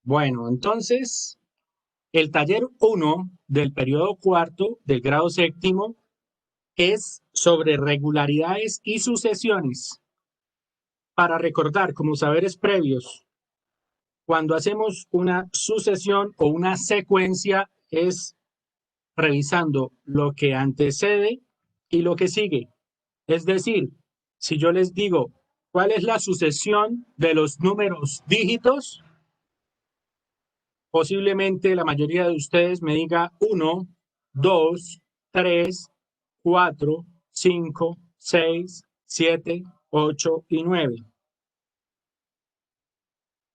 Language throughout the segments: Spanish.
Bueno, entonces, el taller 1 del periodo cuarto del grado séptimo es sobre regularidades y sucesiones. Para recordar, como saberes previos, cuando hacemos una sucesión o una secuencia es revisando lo que antecede y lo que sigue. Es decir, si yo les digo, ¿cuál es la sucesión de los números dígitos? Posiblemente la mayoría de ustedes me diga 1, 2, 3, 4, 5, 6, 7, 8 y 9.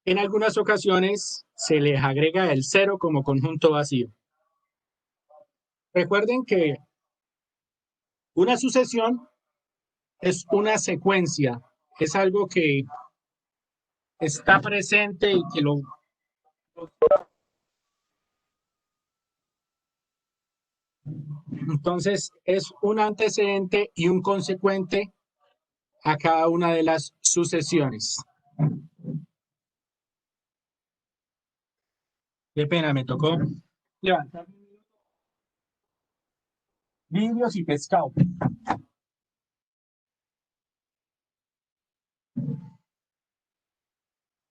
En algunas ocasiones se les agrega el 0 como conjunto vacío. Recuerden que una sucesión es una secuencia, es algo que está presente y que lo... Entonces es un antecedente y un consecuente a cada una de las sucesiones. Qué pena, me tocó levantar vidrios y pescado.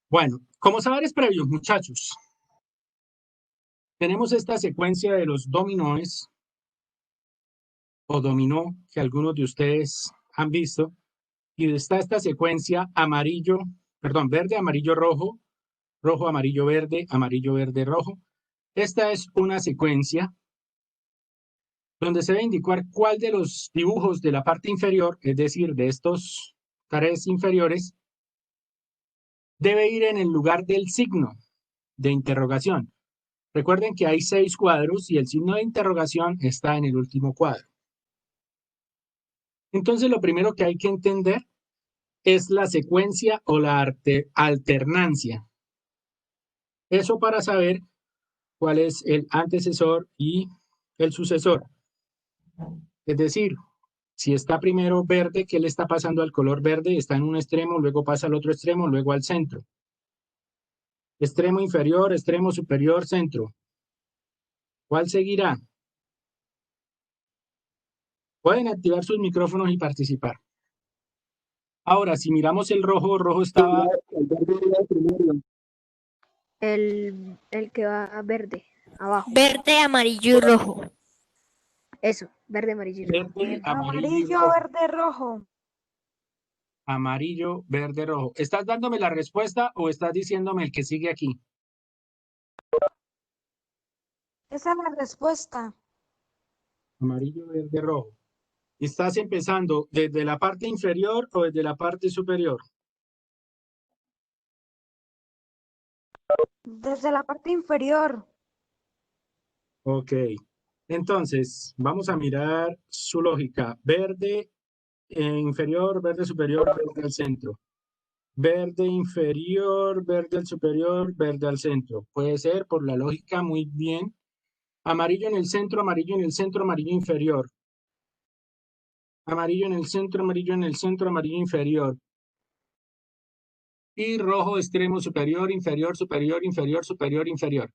Bueno, como saberes previos, muchachos, tenemos esta secuencia de los dominóes o dominó que algunos de ustedes han visto, y está esta secuencia amarillo, perdón, verde, amarillo, rojo, rojo, amarillo, verde, rojo. Esta es una secuencia donde se debe indicar cuál de los dibujos de la parte inferior, es decir, de estos tres inferiores, debe ir en el lugar del signo de interrogación. Recuerden que hay 6 cuadros y el signo de interrogación está en el último cuadro. Entonces, lo primero que hay que entender es la secuencia o la alternancia. Eso para saber cuál es el antecesor y el sucesor. Es decir, si está primero verde, ¿qué le está pasando al color verde? Está en un extremo, luego pasa al otro extremo, luego al centro. Extremo inferior, extremo superior, centro. ¿Cuál seguirá? Pueden activar sus micrófonos y participar. Ahora, si miramos el rojo, rojo estaba... El que va verde, abajo. Verde, amarillo y rojo. Eso, verde, amarillo y rojo. Verde, Amarillo, verde, rojo. Amarillo, verde, rojo. ¿Estás dándome la respuesta o estás diciéndome el que sigue aquí? Esa es la respuesta. Amarillo, verde, rojo. ¿Estás empezando desde la parte inferior o desde la parte superior? Desde la parte inferior. Ok. Entonces, vamos a mirar su lógica. Verde inferior, verde superior, verde al centro. Verde inferior, verde al superior, verde al centro. Puede ser por la lógica muy bien. Amarillo en el centro, amarillo en el centro, amarillo inferior. Amarillo en el centro, amarillo en el centro, amarillo inferior. Y rojo extremo superior, inferior, superior, inferior, superior, inferior.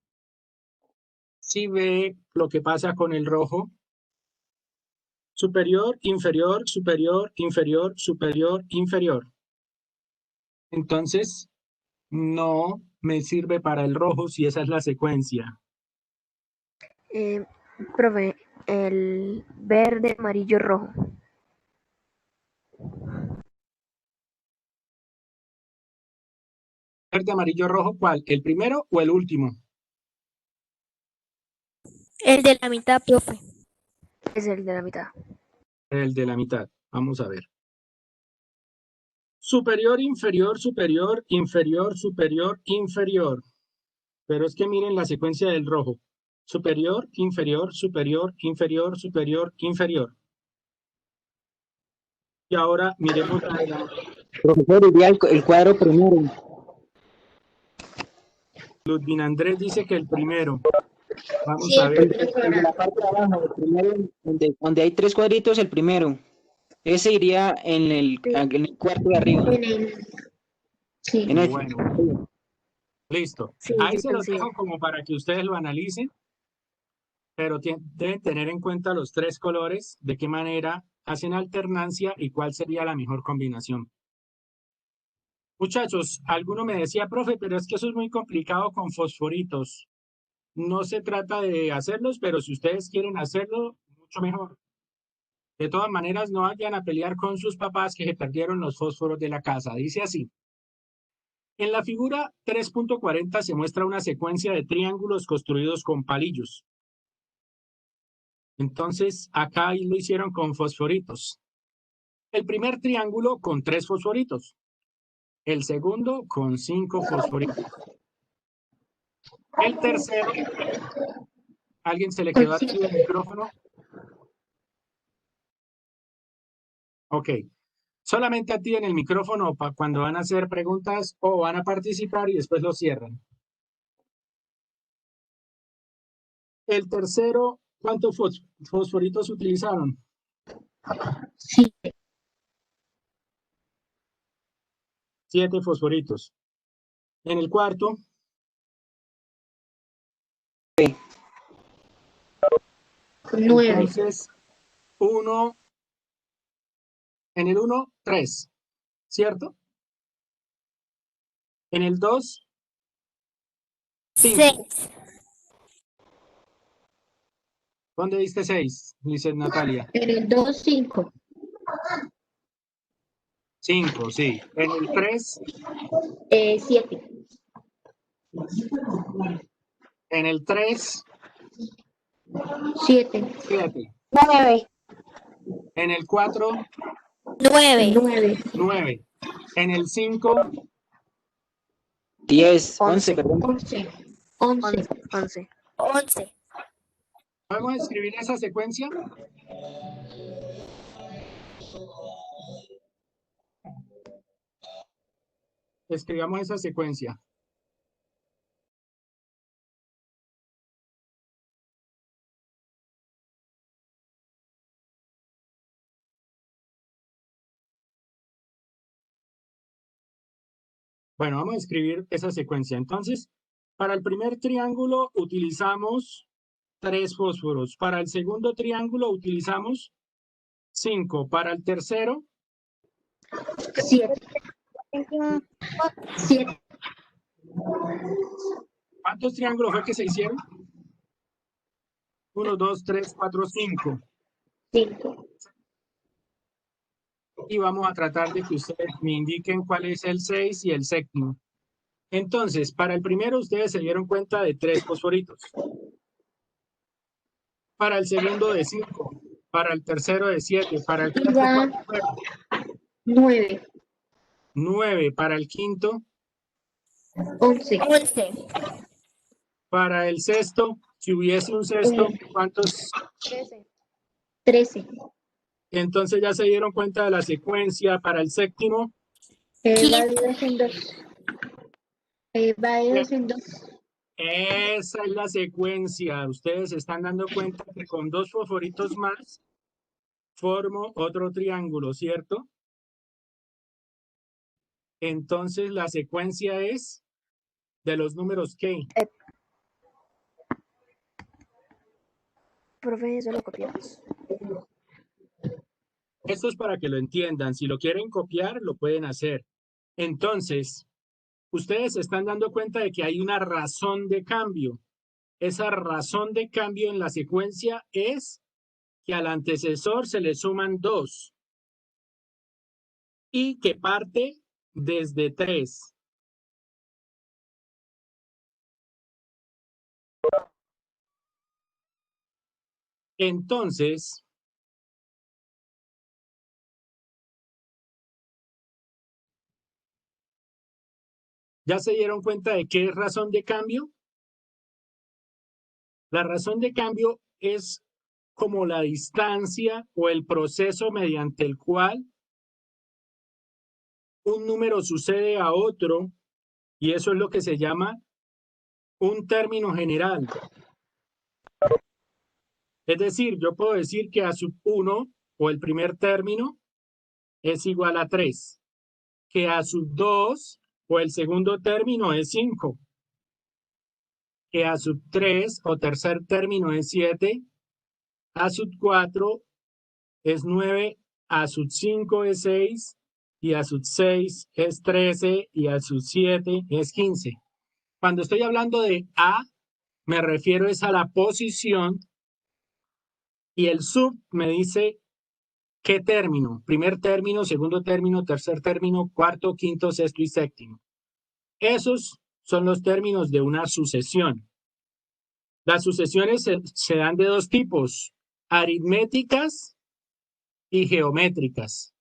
Si ve lo que pasa con el rojo, superior, inferior, superior, inferior, superior, inferior. Entonces, no me sirve para el rojo si esa es la secuencia. Profe, el verde, amarillo, rojo. Verde, amarillo, rojo, ¿cuál? ¿El primero o el último? El de la mitad, profe. Es el de la mitad. El de la mitad. Vamos a ver. Superior, inferior, superior, inferior, superior, inferior. Pero es que miren la secuencia del rojo. Superior, inferior, superior, inferior, superior, inferior. Y ahora miremos la... Profesor, iría el cuadro primero. Ludvin Andrés dice que el primero. Vamos Sí, a ver. El de la parte de abajo, el primero, donde hay 3 cuadritos, el primero. Ese iría en el cuarto de arriba. Sí. En ese. Bueno. Listo. Sí, Ahí sí, se los sencillo. dejo como para que ustedes lo analicen, pero deben tener en cuenta los tres colores, de qué manera hacen alternancia y cuál sería la mejor combinación. Muchachos, alguno me decía, profe, pero es que eso es muy complicado con fosforitos. No se trata de hacerlos, pero si ustedes quieren hacerlo, mucho mejor. De todas maneras, no vayan a pelear con sus papás que se perdieron los fósforos de la casa. Dice así. En la figura 3.40 se muestra una secuencia de triángulos construidos con palillos. Entonces, acá lo hicieron con fosforitos. El primer triángulo con 3 fosforitos. El segundo con 5 fosforitos. El tercero, ¿alguien se le quedó activo el micrófono? Ok. Solamente activen el micrófono cuando van a hacer preguntas o van a participar y después lo cierran. El tercero, ¿cuántos fosforitos utilizaron? Sí. 7 fosforitos. En el cuarto, 9. entonces, en el 1, 3, ¿cierto? En el 2, 5. 6. ¿Dónde diste 6? Dice Natalia. En el 2, 5. 5, sí. En el 3, 7. en el 3, 7. 7. 9. En el 4, 9. 9. En el 5, 10, 11. 11, perdón. 11. 11. 11. 11. ¿podemos escribir esa secuencia? Escribamos esa secuencia. Bueno, vamos a escribir esa secuencia. Entonces, para el primer triángulo utilizamos 3 fósforos. Para el segundo triángulo utilizamos 5. Para el tercero, 7. 7. ¿cuántos triángulos fue que se hicieron? 1, 2, 3, 4, 5. 5. Y vamos a tratar de que ustedes me indiquen cuál es el 6 y el séptimo. Entonces, para el primero ustedes se dieron cuenta de 3 fosforitos. Para el segundo de 5. Para el tercero de 7. Para el cuarto, ¿cuánto fue? 9. 9. Para el quinto. 11. 11. Para el sexto, si hubiese un sexto, ¿cuántos? 13. 13. Entonces ya se dieron cuenta de la secuencia. Para el séptimo, Va de 2 en 2. Va de 2 en 2. esa es la secuencia. Ustedes se están dando cuenta que con 2 fosforitos más formo otro triángulo, ¿cierto? Entonces la secuencia es de los números ¿qué? Profe, eso lo copiamos. Esto es para que lo entiendan. Si lo quieren copiar, lo pueden hacer. Entonces, ustedes se están dando cuenta de que hay una razón de cambio. Esa razón de cambio en la secuencia es que al antecesor se le suman 2 y que parte desde 3. Entonces, ¿ya se dieron cuenta de qué es razón de cambio? La razón de cambio es como la distancia o el proceso mediante el cual un número sucede a otro, y eso es lo que se llama un término general. Es decir, yo puedo decir que a sub 1 o el primer término es igual a 3, que a sub 2 o el segundo término es 5, que A sub 3 o tercer término es 7, A sub 4 es 9, A sub 5 es 6, y A sub 6 es 13, y A sub 7 es 15. Cuando estoy hablando de A, me refiero es a la posición, y el sub me dice qué término, primer término, segundo término, tercer término, cuarto, quinto, sexto y séptimo. Esos son los términos de una sucesión. Las sucesiones se dan de dos tipos, aritméticas y geométricas.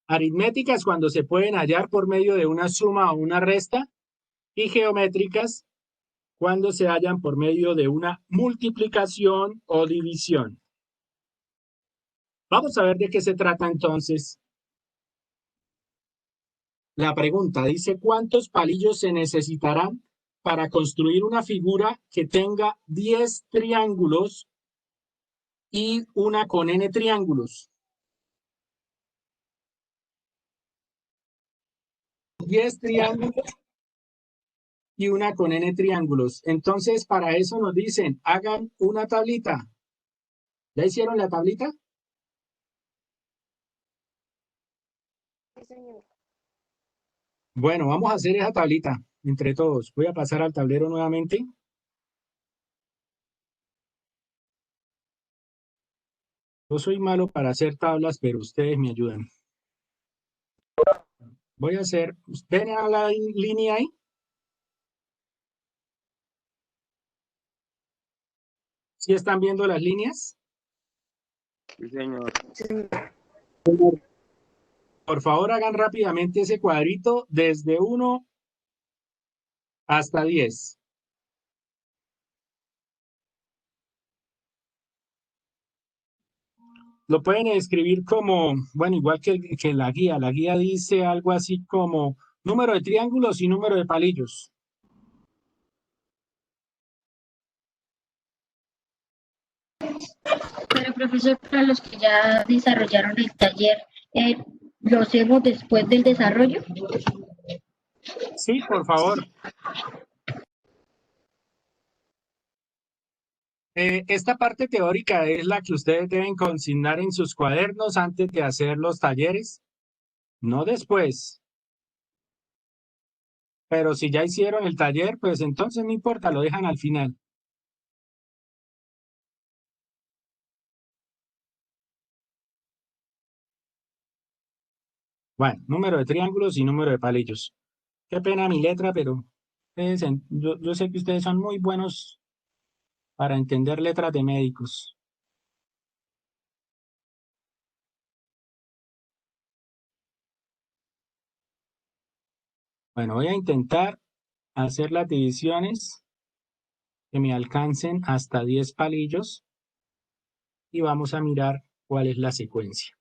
Aritméticas cuando se pueden hallar por medio de una suma o una resta, y geométricas cuando se hallan por medio de una multiplicación o división. Vamos a ver de qué se trata entonces. La pregunta dice, ¿cuántos palillos se necesitarán para construir una figura que tenga 10 triángulos y una con n triángulos? 10 triángulos y una con n triángulos. Entonces, para eso nos dicen, hagan una tablita. ¿Ya hicieron la tablita? Sí, señor. Bueno, vamos a hacer esa tablita entre todos. Voy a pasar al tablero nuevamente. Yo soy malo para hacer tablas, pero ustedes me ayudan. Voy a hacer, ¿ven a la línea ahí? ¿Sí están viendo las líneas? Sí, señor. Sí, señor. Por favor, hagan rápidamente ese cuadrito desde 1 hasta 10. Lo pueden escribir como, bueno, igual que la guía. La guía dice algo así como número de triángulos y número de palillos. Pero profesor, para los que ya desarrollaron el taller, ¿lo hacemos después del desarrollo? Sí, por favor. Esta parte teórica es la que ustedes deben consignar en sus cuadernos antes de hacer los talleres, no después. Pero si ya hicieron el taller, pues entonces no importa, lo dejan al final. Bueno, número de triángulos y número de palillos. Qué pena mi letra, pero yo sé que ustedes son muy buenos para entender letras de médicos. Bueno, voy a intentar hacer las divisiones que me alcancen hasta 10 palillos y vamos a mirar cuál es la secuencia.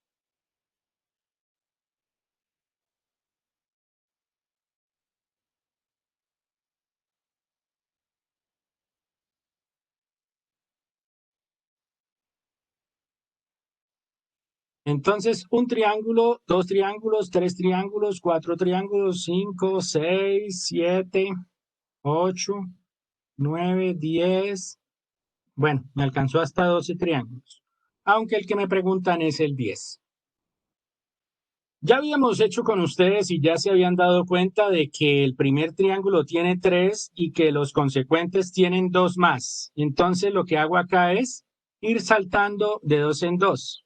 Entonces, un triángulo, dos triángulos, tres triángulos, cuatro triángulos, 5, 6, 7, 8, 9, 10. Bueno, me alcanzó hasta 12 triángulos, aunque el que me preguntan es el 10. Ya habíamos hecho con ustedes y ya se habían dado cuenta de que el primer triángulo tiene 3 y que los consecuentes tienen 2 más. Entonces, lo que hago acá es ir saltando de 2 en 2.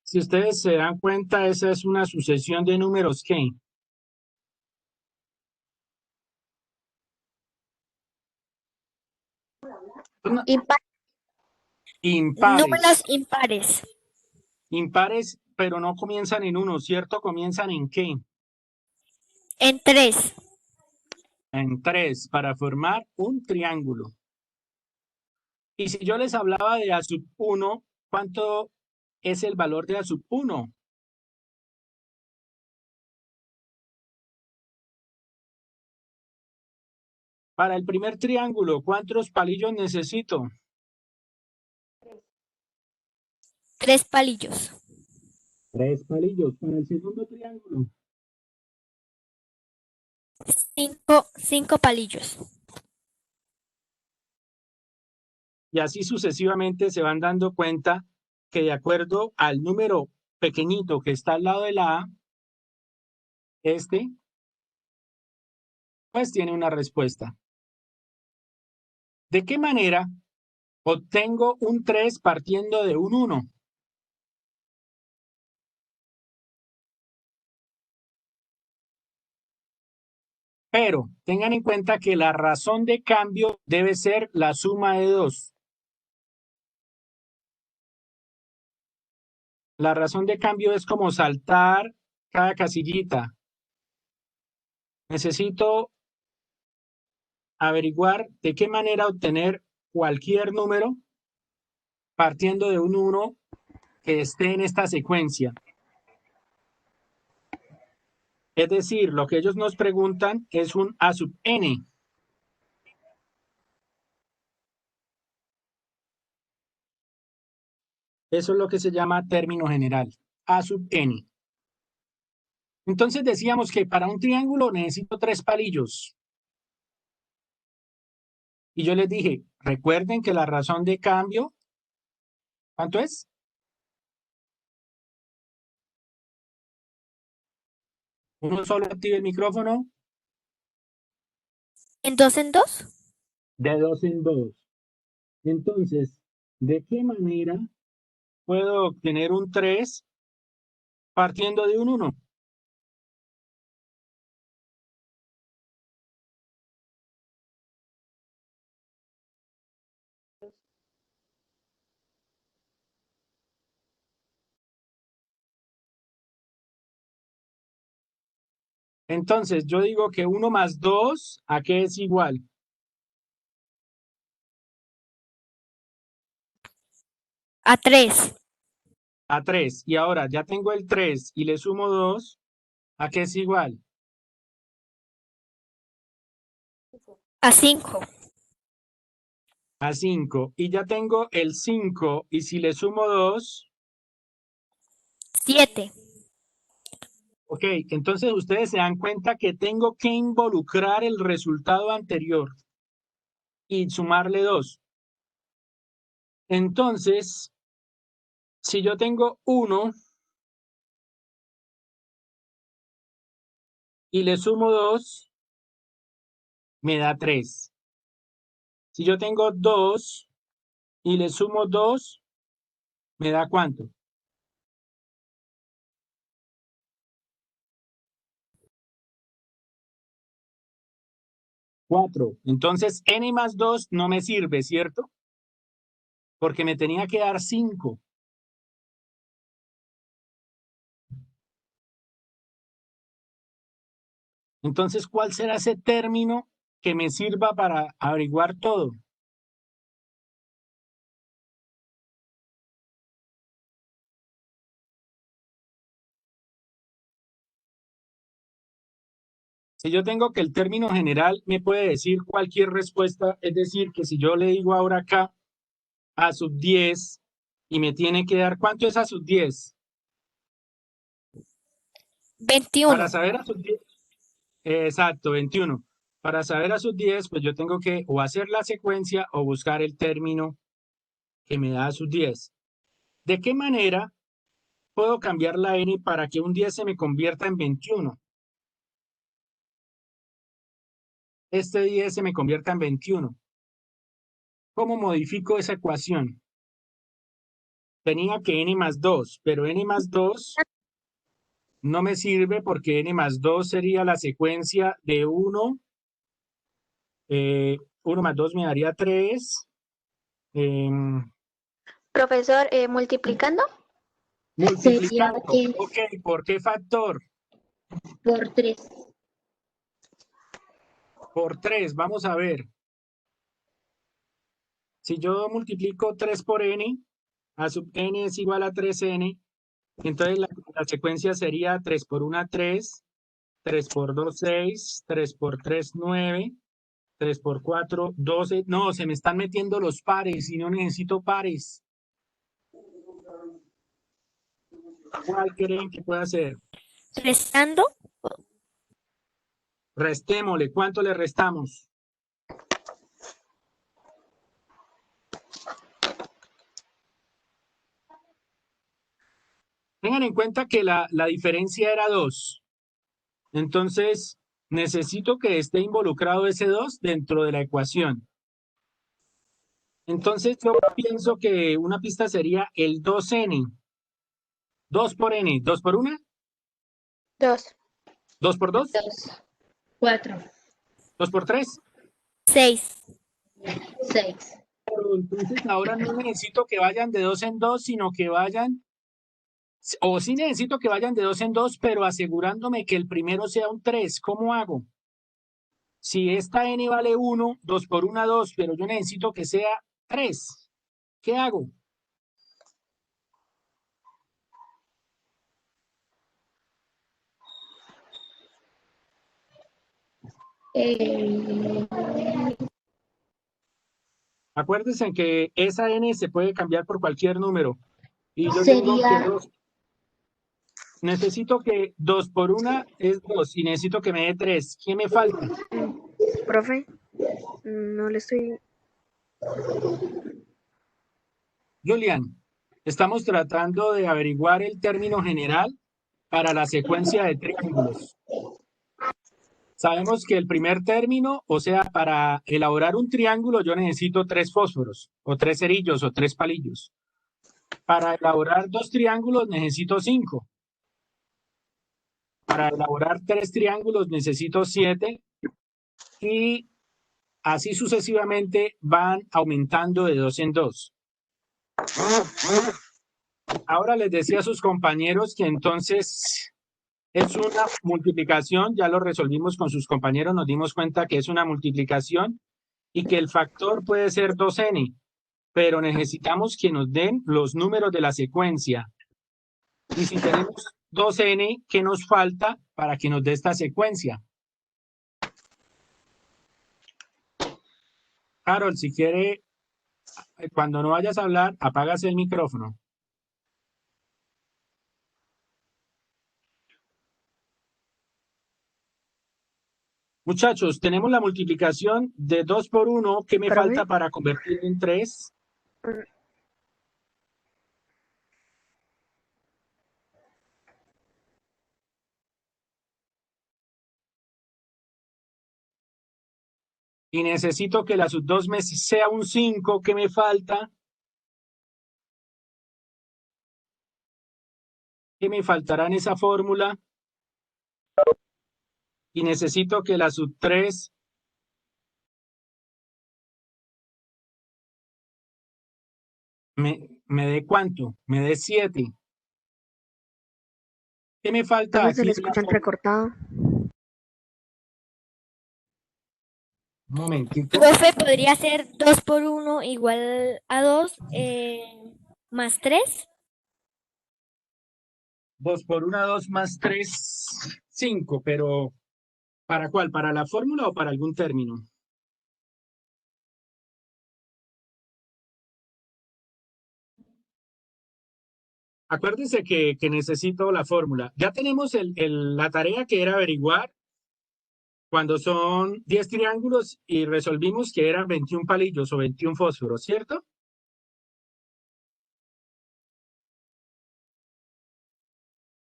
Si ustedes se dan cuenta, esa es una sucesión de números que impares. Números impares. Impares, pero no comienzan en 1, ¿cierto? ¿Comienzan en qué? En 3. En 3, para formar un triángulo. Y si yo les hablaba de A sub 1, ¿cuánto es el valor de A sub 1? Para el primer triángulo, ¿cuántos palillos necesito? 3 palillos. 3 palillos. Para el segundo triángulo. 5 palillos. Y así sucesivamente se van dando cuenta que de acuerdo al número pequeñito que está al lado de la A, pues tiene una respuesta. ¿De qué manera obtengo un 3 partiendo de un 1? Pero tengan en cuenta que la razón de cambio debe ser la suma de 2. La razón de cambio es como saltar cada casillita. Necesito averiguar de qué manera obtener cualquier número partiendo de un 1 que esté en esta secuencia. Es decir, lo que ellos nos preguntan es un A sub n. Eso es lo que se llama término general, A sub n. Entonces decíamos que para un triángulo necesito 3 palillos. Y yo les dije, recuerden que la razón de cambio, ¿cuánto es? Uno solo active el micrófono. ¿En 2 en 2? De 2 en 2. Entonces, ¿de qué manera puedo obtener un 3 partiendo de un 1? Entonces, yo digo que 1 más 2, ¿a qué es igual? A 3. A 3. Y ahora ya tengo el 3 y le sumo 2, ¿a qué es igual? A 5. A 5. Y ya tengo el 5 y si le sumo 2, 7. ok, entonces ustedes se dan cuenta que tengo que involucrar el resultado anterior y sumarle 2. Entonces, si yo tengo 1 y le sumo 2, me da 3. Si yo tengo 2 y le sumo 2, ¿me da cuánto? 4. Entonces, n más 2 no me sirve, ¿cierto? Porque me tenía que dar 5. Entonces, ¿cuál será ese término que me sirva para averiguar todo? Si yo tengo que el término general me puede decir cualquier respuesta, es decir, que si yo le digo ahora acá a sub 10 y me tiene que dar, ¿cuánto es a sub 10? 21. Para saber a sub 10, exacto, 21. Para saber a sub 10, pues yo tengo que o hacer la secuencia o buscar el término que me da a sub 10. ¿De qué manera puedo cambiar la n para que un 10 se me convierta en 21? Este 10 se me convierta en 21. ¿Cómo modifico esa ecuación? Tenía que n más 2, pero n más 2 no me sirve porque n más 2 sería la secuencia de 1. 1 más 2 me daría 3. Profesor, multiplicando. Sería Multiplicando. Ok, ¿por qué factor? por 3. Por 3, vamos a ver. Si yo multiplico 3 por n, a sub n es igual a 3n, entonces la secuencia sería 3 por 1, 3, 3 por 2, 6, 3 por 3, 9, 3 por 4, 12. No, se me están metiendo los pares y no necesito pares. ¿Cuál creen que pueda ser? Restando. Restémosle. ¿Cuánto le restamos? Tengan en cuenta que la diferencia era 2. Entonces, necesito que esté involucrado ese 2 dentro de la ecuación. Entonces, yo pienso que una pista sería el 2n. 2 por n. ¿2 por 1? 2. ¿2 por 2? 2, 4, ¿2 por 3? 6. 6. Entonces, ahora no necesito que vayan de 2 en 2, sino que vayan, o sí necesito que vayan de 2 en 2, pero asegurándome que el primero sea un 3. ¿Cómo hago? Si esta n vale 1, 2 por 1, 2, pero yo necesito que sea 3. ¿Qué hago? Acuérdense que esa n se puede cambiar por cualquier número. Y yo tengo que Sería, necesito que 2 por 1 es 2 y necesito que me dé 3. ¿Qué me falta? Profe, no le estoy... Julian, estamos tratando de averiguar el término general para la secuencia de triángulos. Sabemos que el primer término, o sea, para elaborar un triángulo yo necesito 3 fósforos, o 3 cerillos, o 3 palillos. Para elaborar 2 triángulos necesito 5. Para elaborar 3 triángulos necesito 7. Y así sucesivamente van aumentando de 2 en 2. Ahora les decía a sus compañeros que entonces es una multiplicación, ya lo resolvimos con sus compañeros, nos dimos cuenta que es una multiplicación y que el factor puede ser 2n, pero necesitamos que nos den los números de la secuencia. Y si tenemos 2n, ¿qué nos falta para que nos dé esta secuencia? Harold, si quiere, cuando no vayas a hablar, apagas el micrófono. Muchachos, tenemos la multiplicación de 2 por 1. ¿Qué me ¿Profe? falta para convertirlo en 3? Y necesito que la sub 2 me sea un 5. ¿Qué me falta? ¿Qué me faltará en esa fórmula? Y necesito que la sub 3 me dé ¿cuánto? Me dé 7. ¿Qué me falta Profe, se aquí le en la escucha fórmula? entrecortado. Un momentito. Profe, podría ser 2 por 1 igual a 2 más 3. 2 por 1, 2 más 3, 5. Pero ¿para cuál? ¿Para la fórmula o para algún término? Acuérdense que necesito la fórmula. Ya tenemos la tarea que era averiguar cuando son 10 triángulos y resolvimos que eran 21 palillos o 21 fósforos, ¿cierto?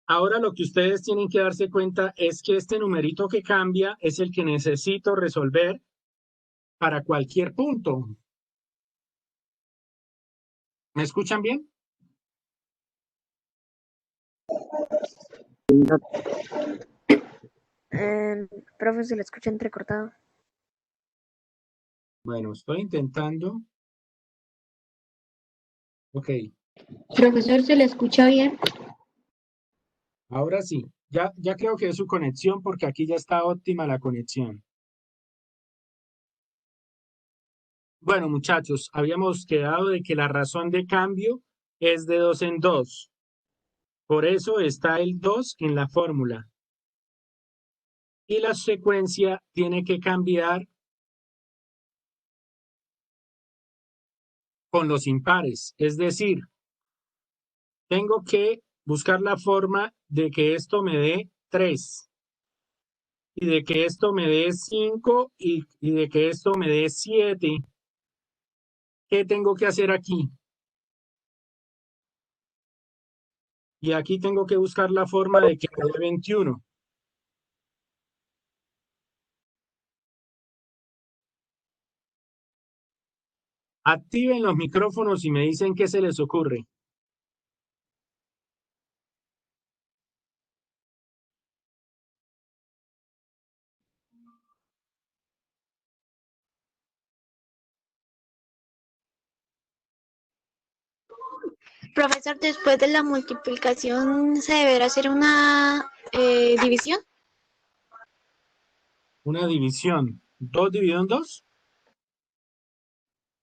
Ahora lo que ustedes tienen que darse cuenta es que este numerito que cambia es el que necesito resolver para cualquier punto. ¿Me escuchan bien? Profe, se le escucha entrecortado. Bueno, estoy intentando. Ok, profesor, ¿se le escucha bien? ahora sí. Ya creo que es su conexión porque aquí ya está óptima la conexión. Bueno, muchachos, habíamos quedado de que la razón de cambio es de 2 en 2. Por eso está el 2 en la fórmula. Y la secuencia tiene que cambiar con los impares. Es decir, tengo que buscar la forma de que esto me dé 3 y de que esto me dé 5 y de que esto me dé 7. ¿Qué tengo que hacer aquí? Y aquí tengo que buscar la forma de que me dé 21. Activen los micrófonos y me dicen qué se les ocurre. Profesor, después de la multiplicación, ¿se deberá hacer una división? Una división. 2 dividido en 2.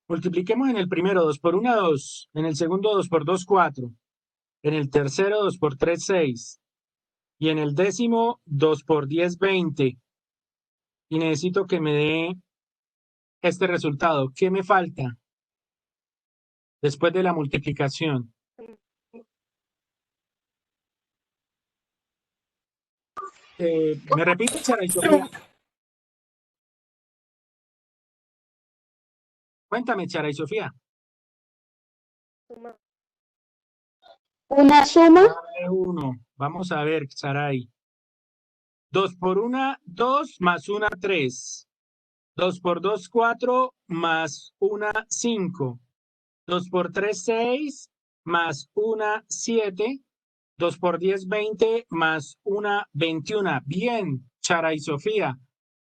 Multipliquemos en el primero 2 por 1, 2. En el segundo 2 por 2, 4. En el tercero 2 por 3, 6. Y en el décimo 2 por 10, 20. Y necesito que me dé este resultado. ¿Qué me falta después de la multiplicación? ¿Me repite, Sara y Sofía? Cuéntame, Sara y Sofía. Una suma. 1. Vamos a ver, Saray. 2 por 1, 2 más 1, 3. 2 por 2, 4 más 1, 5. 2 por 3, 6 más 1, 7. 2 por 10, 20 más 1, 21. Bien, Chara y Sofía.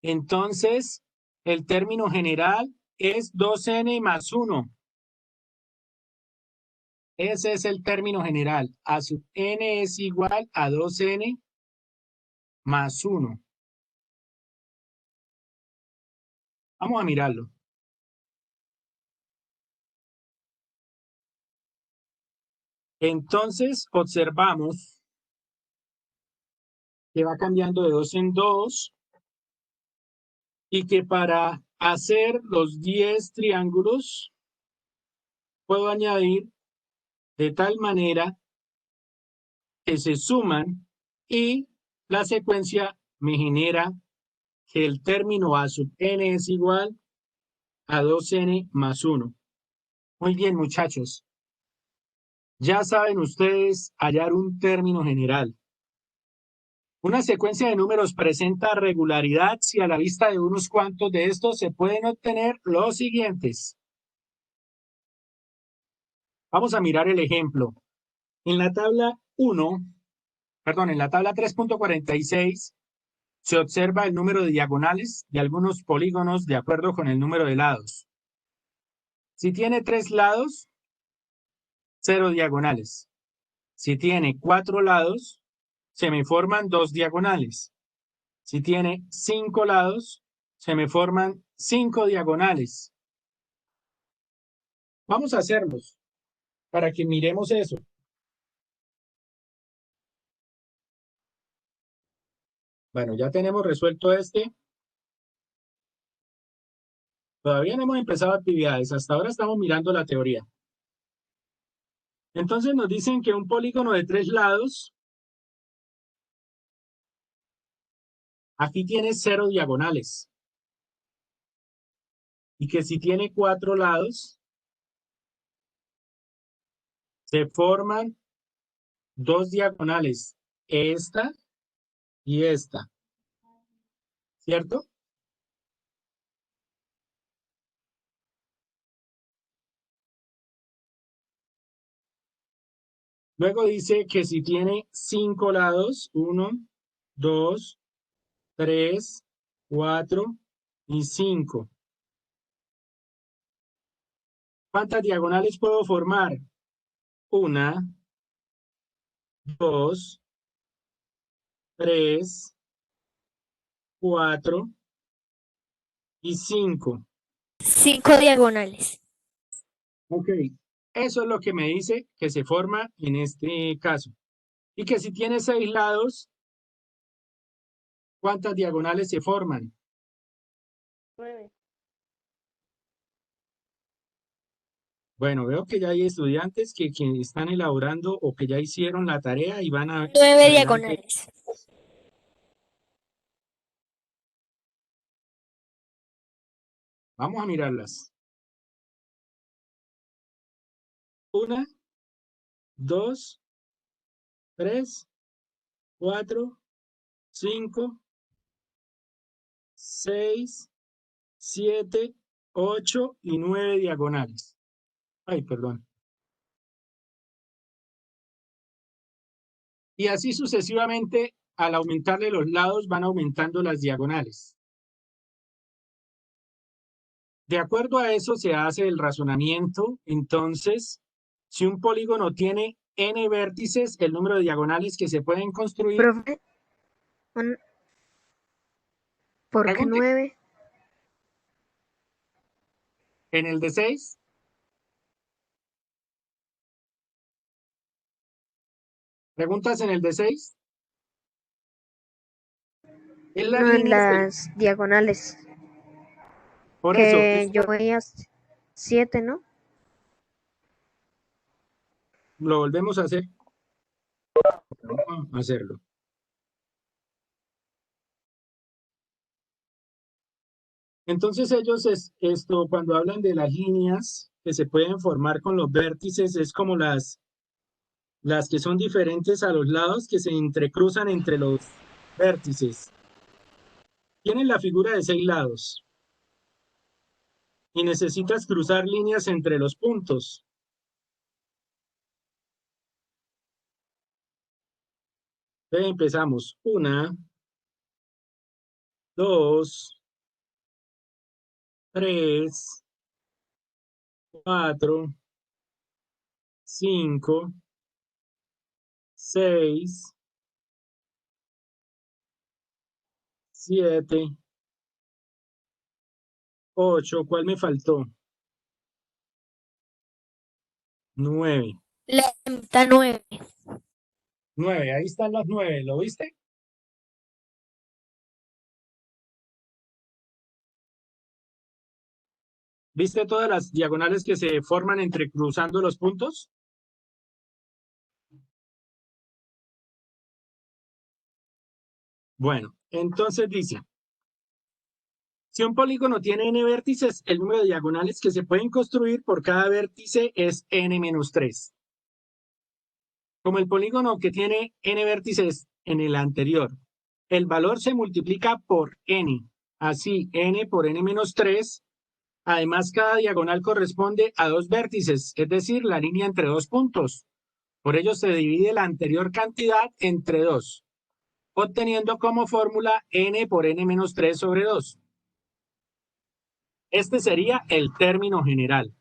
Entonces, el término general es 2n más 1. Ese es el término general. A sub n es igual a 2n más 1. Vamos a mirarlo. Entonces, observamos que va cambiando de 2 en 2 y que para hacer los 10 triángulos puedo añadir de tal manera que se suman y la secuencia me genera que el término a sub n es igual a 2n más 1. Muy bien, muchachos. Ya saben ustedes hallar un término general. Una secuencia de números presenta regularidad si a la vista de unos cuantos de estos se pueden obtener los siguientes. Vamos a mirar el ejemplo. En la tabla 3.46 se observa el número de diagonales de algunos polígonos de acuerdo con el número de lados. Si tiene 3 lados, 0 diagonales. Si tiene 4 lados, se me forman 2 diagonales. Si tiene 5 lados, se me forman 5 diagonales. Vamos a hacerlos para que miremos eso. Bueno, ya tenemos resuelto este. Todavía no hemos empezado actividades. Hasta ahora estamos mirando la teoría. Entonces nos dicen que un polígono de 3 lados, aquí tiene 0 diagonales. Y que si tiene 4 lados, se forman 2 diagonales. Esta y esta. ¿Cierto? Luego dice que si tiene 5 lados, 1, 2, 3, 4 y 5. ¿Cuántas diagonales puedo formar? 1, 2, 3, 4 y 5. 5 diagonales. Ok, eso es lo que me dice que se forma en este caso. Y que si tiene 6 lados, ¿cuántas diagonales se forman? 9. Bueno, veo que ya hay estudiantes que están elaborando o que ya hicieron la tarea y van a 9 adelante. diagonales. Vamos a mirarlas. 1, 2, 3, 4, 5, 6, 7, 8 y 9 diagonales. Ay, perdón. Y así sucesivamente, al aumentarle los lados, van aumentando las diagonales. De acuerdo a eso se hace el razonamiento. Entonces, si un polígono tiene n vértices, el número de diagonales que se pueden construir. Profe, ¿por qué Pregunte. 9? En el de 6. ¿Preguntas en el de 6? Es las No, en líneas del- las diagonales. Por eso, Que yo veía 7, ¿no? lo volvemos a hacer. Vamos a hacerlo. Entonces ellos, cuando hablan de las líneas que se pueden formar con los vértices, es como las que son diferentes a los lados que se entrecruzan entre los vértices. Tienes la figura de 6 lados y necesitas cruzar líneas entre los puntos. Entonces empezamos. 1, 2, 3, 4, 5, 6, 7, 8. ¿Cuál me faltó? 9. La mitad 9. 9, ahí están las 9, ¿lo viste? ¿Viste todas las diagonales que se forman entre cruzando los puntos? Bueno, entonces dice, si un polígono tiene n vértices, el número de diagonales que se pueden construir por cada vértice es n-3. Como el polígono que tiene n vértices en el anterior, el valor se multiplica por n. Así, n por n-3. Además, cada diagonal corresponde a 2 vértices, es decir, la línea entre 2 puntos. Por ello, se divide la anterior cantidad entre 2, obteniendo como fórmula n por n-3 sobre 2. Este sería el término general.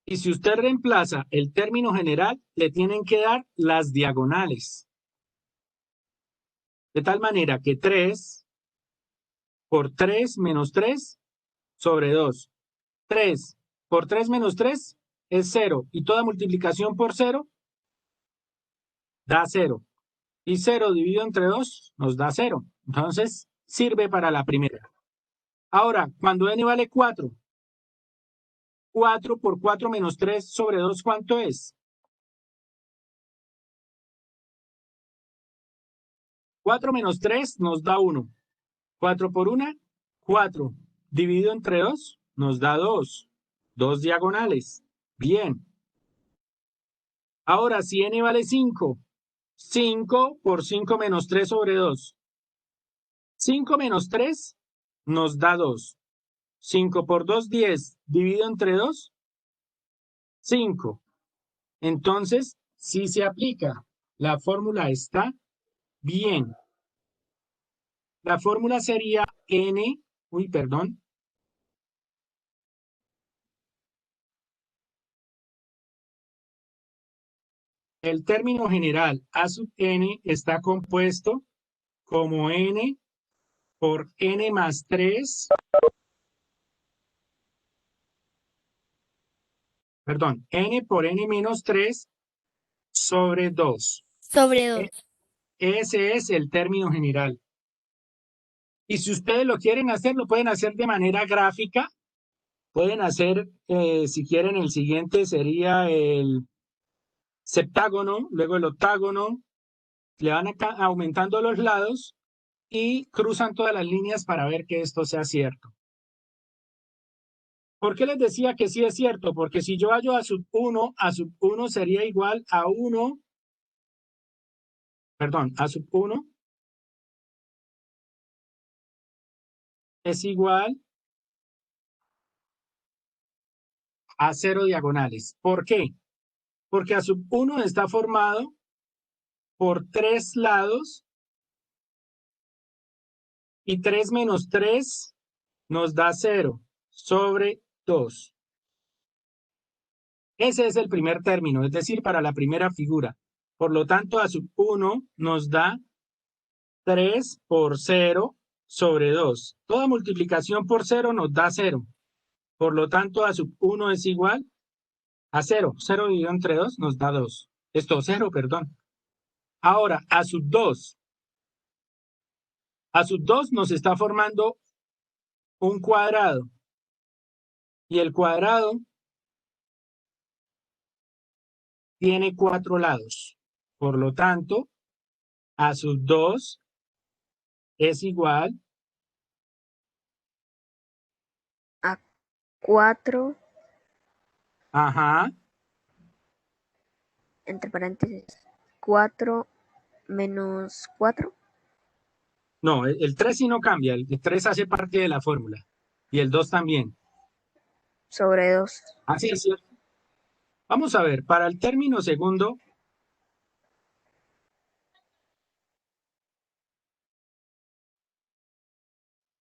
Y si usted reemplaza el término general, le tienen que dar las diagonales. De tal manera que 3 por 3 menos 3 sobre 2. 3 por 3 menos 3 es 0. Y toda multiplicación por 0 da 0. Y 0 dividido entre 2 nos da 0. Entonces, sirve para la primera. Ahora, cuando n vale 4, 4 por 4 menos 3 sobre 2, ¿cuánto es? 4 menos 3 nos da 1. 4 por 1, 4. Dividido entre 2 nos da 2. 2 diagonales. Bien. Ahora, si n vale 5, 5 por 5 menos 3 sobre 2. 5 menos 3 nos da 2. 5 por 2, 10. Dividido entre 2, 5. Entonces, si se aplica, la fórmula está bien. La fórmula sería n, el término general a sub n está compuesto como n por n más 3, n por n menos 3 sobre 2. Sobre 2. Ese es el término general. Y si ustedes lo quieren hacer, lo pueden hacer de manera gráfica Pueden hacer, si quieren, el siguiente sería el septágono, luego el octágono, le van aumentando los lados y cruzan todas las líneas para ver que esto sea cierto. ¿Por qué les decía que sí es cierto? Porque si yo hallo a sub 1 sería igual a 1, perdón, a sub 1 es igual a 0 diagonales. ¿Por qué? Porque a sub 1 está formado por 3 lados y 3 menos 3 nos da 0 sobre 2. Ese es el primer término, es decir, para la primera figura. Por lo tanto, a sub 1 nos da 3 por 0 sobre 2. Toda multiplicación por 0 nos da 0. Por lo tanto, a sub 1 es igual a 0. 0 dividido entre 2 nos da 2. Esto, 0, perdón. Ahora, a sub 2. A sub 2 nos está formando un cuadrado. Y el cuadrado tiene 4 lados. Por lo tanto, a sub 2 es igual A 4, ajá, entre paréntesis, 4 menos 4. no, el 3 sí no cambia, el 3 hace parte de la fórmula y el 2 también. Sobre 2. Así es cierto. Vamos a ver, para el término segundo,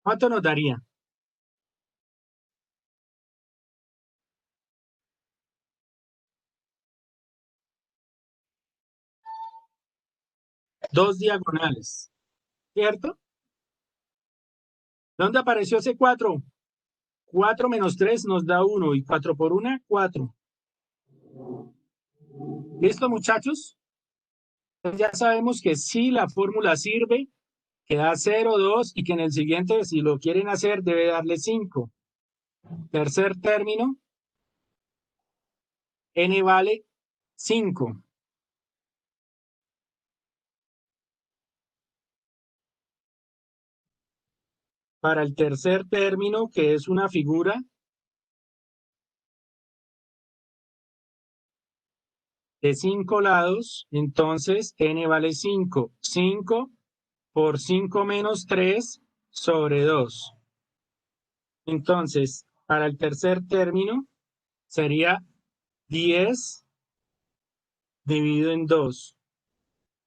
¿cuánto nos daría? Dos diagonales, ¿cierto? ¿Dónde apareció ese 4? 4 menos 3 nos da 1 y 4 por 1, 4. ¿Listo, muchachos? Entonces ya sabemos que sí la fórmula sirve, que da 0, 2 y que en el siguiente, si lo quieren hacer, debe darle 5. Tercer término, n vale 5. Para el tercer término, que es una figura de 5 lados, entonces n vale 5. 5 por 5 menos 3 sobre 2. Entonces, para el tercer término sería 10 dividido en 2.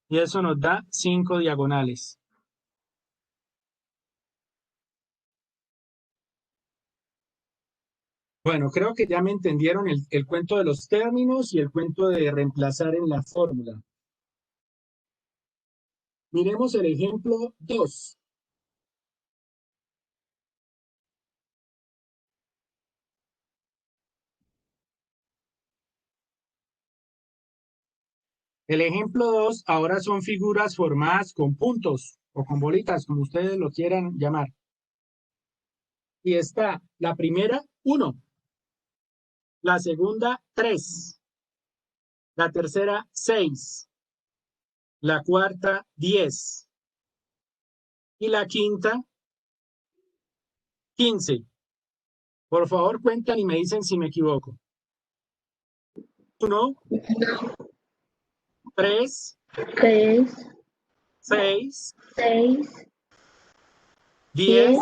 Y eso nos da 5 diagonales. Bueno, creo que ya me entendieron el cuento de los términos y el cuento de reemplazar en la fórmula. Miremos el ejemplo 2. El ejemplo 2 ahora son figuras formadas con puntos o con bolitas, como ustedes lo quieran llamar. Y está la primera, 1. La segunda, 3. La tercera, 6. La cuarta, 10. Y la quinta, 15. Por favor, cuentan y me dicen si me equivoco. 1, 3, 3, 6, 6, 10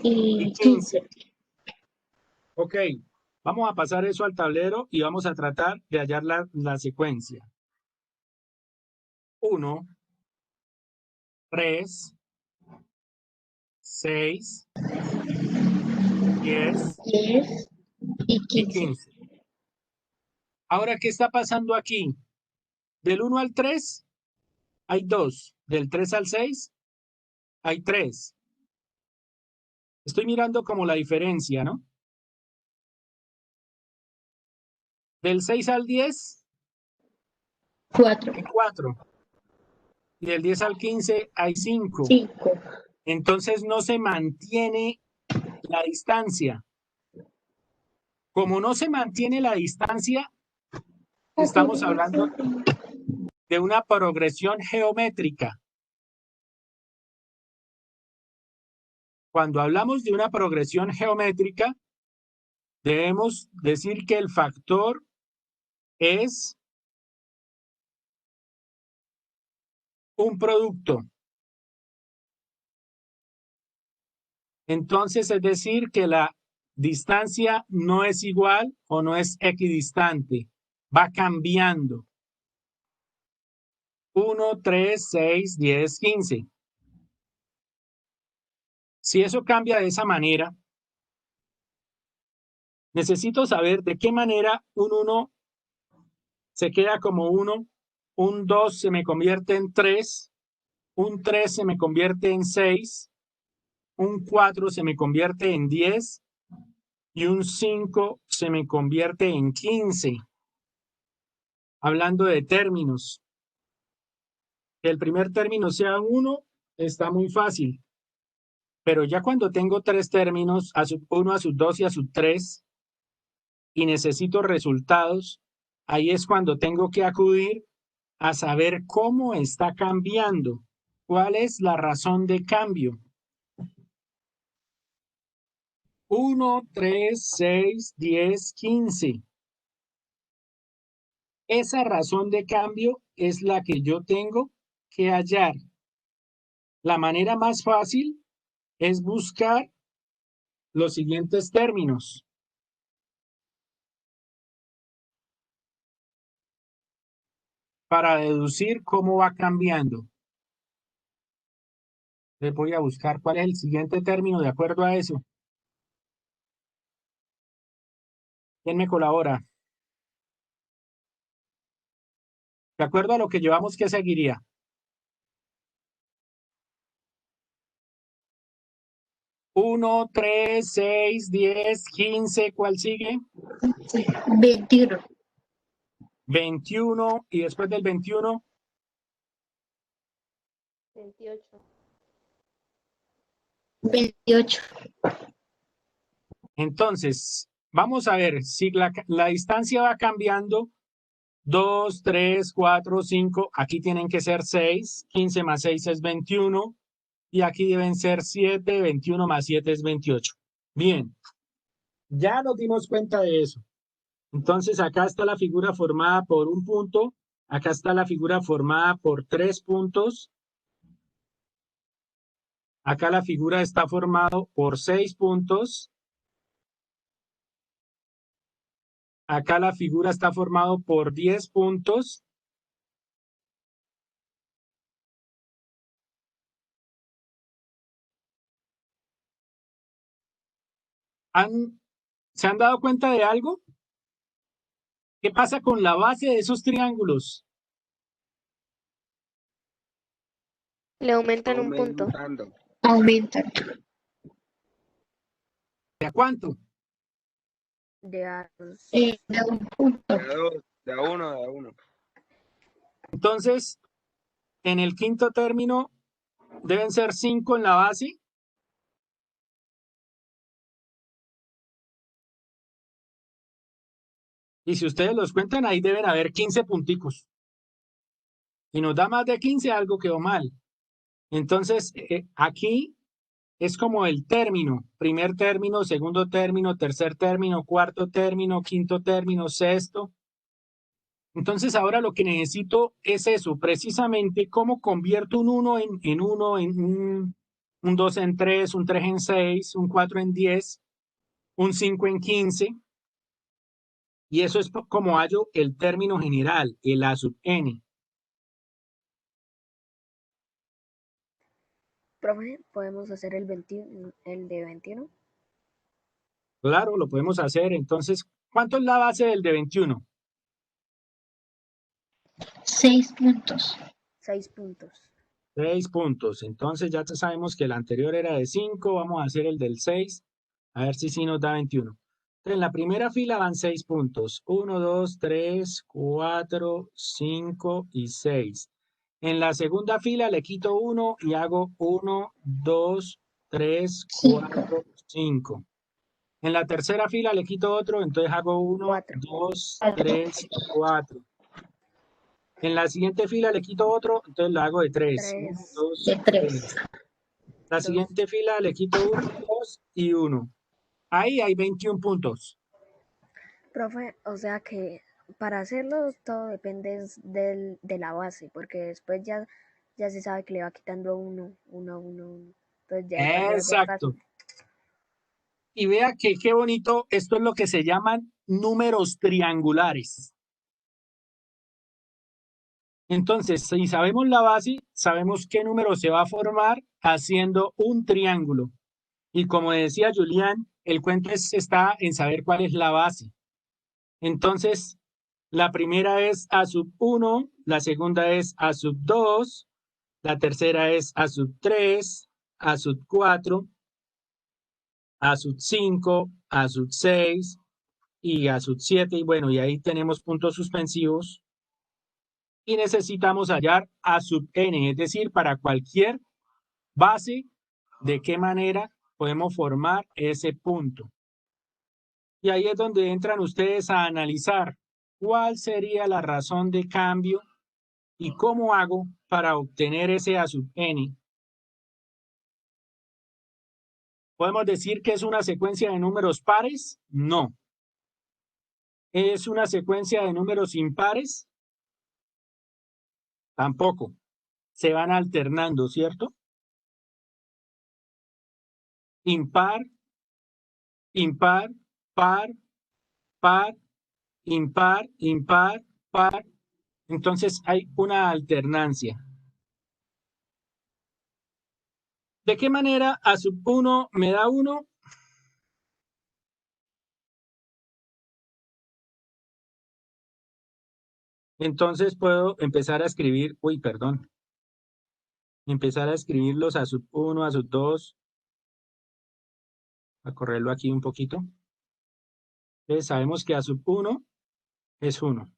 y 15. 15. Ok, vamos a pasar eso al tablero y vamos a tratar de hallar la secuencia. 1, 3, 6, 10 10 y y 15. 15. Ahora, ¿qué está pasando aquí? Del 1 al 3 hay 2. Del 3 al 6 hay 3. Estoy mirando como la diferencia, ¿no? Del 6 al 10 4, hay 4. Y del 10 al 15 hay 5. 5. Entonces no se mantiene la distancia. Como no se mantiene la distancia, estamos hablando de una progresión geométrica. Cuando hablamos de una progresión geométrica, debemos decir que el factor es un producto. Entonces, es decir que la distancia no es igual o no es equidistante, va cambiando. 1, 3, 6, 10, 15. Si eso cambia de esa manera, necesito saber de qué manera un 1 se queda como 1, un 2 se me convierte en 3, un 3 se me convierte en 6, un 4 se me convierte en 10 y un 5 se me convierte en 15. Hablando de términos. Que el primer término sea 1 está muy fácil. Pero ya cuando tengo 3 términos, a sub 1, a sub 2 y a sub 3, y necesito resultados, ahí es cuando tengo que acudir a saber cómo está cambiando. ¿Cuál es la razón de cambio? 1, 3, 6, 10, 15. Esa razón de cambio es la que yo tengo que hallar. La manera más fácil es buscar los siguientes términos. Para deducir cómo va cambiando. Les voy a buscar cuál es el siguiente término de acuerdo a eso. ¿Quién me colabora? De acuerdo a lo que llevamos, ¿qué seguiría? 1, 3, 6, 10, 15, ¿cuál sigue? 21. 21, y después del 21, 28. 28. entonces, vamos a ver si la distancia va cambiando. 2, 3, 4, 5, aquí tienen que ser 6, 15 más 6 es 21, y aquí deben ser 7, 21 más 7 es 28. Bien, ya nos dimos cuenta de eso. Entonces, acá está la figura formada por un punto, acá está la figura formada por 3 puntos, acá la figura está formada por 6 puntos, acá la figura está formada por 10 puntos, ¿se han dado cuenta de algo? ¿Qué pasa con la base de esos triángulos? Le aumentan un punto. Aumenta. ¿De a cuánto? De a dos. De un punto. De a uno. Entonces, en el quinto término deben ser 5 en la base. Y si ustedes los cuentan, ahí deben haber 15 punticos. Y nos da más de 15, algo quedó mal. Entonces, aquí es como el término. Primer término, segundo término, tercer término, cuarto término, quinto término, sexto. Entonces, ahora lo que necesito es eso, precisamente cómo convierto un 1 en 1, un 2 en 3, un 3 en 6, un 4 en 10, un 5 en 15. Y eso es como hallo el término general, el A sub n. Profe, ¿podemos hacer el de 21? Claro, lo podemos hacer. Entonces, ¿cuánto es la base del de 21? 6 puntos. 6 puntos. 6 puntos. Entonces ya sabemos que el anterior era de 5. Vamos a hacer el del 6. A ver si sí nos da 21. Entonces, en la primera fila van 6 puntos. 1, 2, 3, 4, 5 y 6. En la segunda fila le quito 1 y hago 1, 2, 3, Cinco. 4, 5. En la tercera fila le quito otro, entonces hago 1, Cuatro. 2, Cuatro. 3, 4. En la siguiente fila le quito otro, entonces lo hago de 3. 1, Tres. 2, De 3. 3. La Dos. siguiente fila le quito 1, 2 y 1. Ahí hay 21 puntos. Profe, o sea que para hacerlo todo depende de la base, porque después ya se sabe que le va quitando uno. Entonces ya ahí se vuelve Exacto. fácil. Y vea que qué bonito, esto es lo que se llaman números triangulares. Entonces, si sabemos la base, sabemos qué número se va a formar haciendo un triángulo. Y como decía Julián, el cuento está en saber cuál es la base. Entonces, la primera es A sub 1, la segunda es A sub 2, la tercera es A sub 3, A sub 4, A sub 5, A sub 6 y A sub 7. Y bueno, y ahí tenemos puntos suspensivos. Y necesitamos hallar A sub n, es decir, para cualquier base, de qué manera podemos formar ese punto. Y ahí es donde entran ustedes a analizar cuál sería la razón de cambio y cómo hago para obtener ese A sub n. ¿Podemos decir que es una secuencia de números pares? No. ¿Es una secuencia de números impares? Tampoco. Se van alternando, ¿cierto? Impar, impar, par, par, impar, impar, par. Entonces hay una alternancia. ¿De qué manera A sub 1 me da 1? Entonces puedo empezar a escribir, empezar a escribir los A sub 1, A sub 2, a correrlo aquí un poquito. Entonces sabemos que A sub 1 es 1.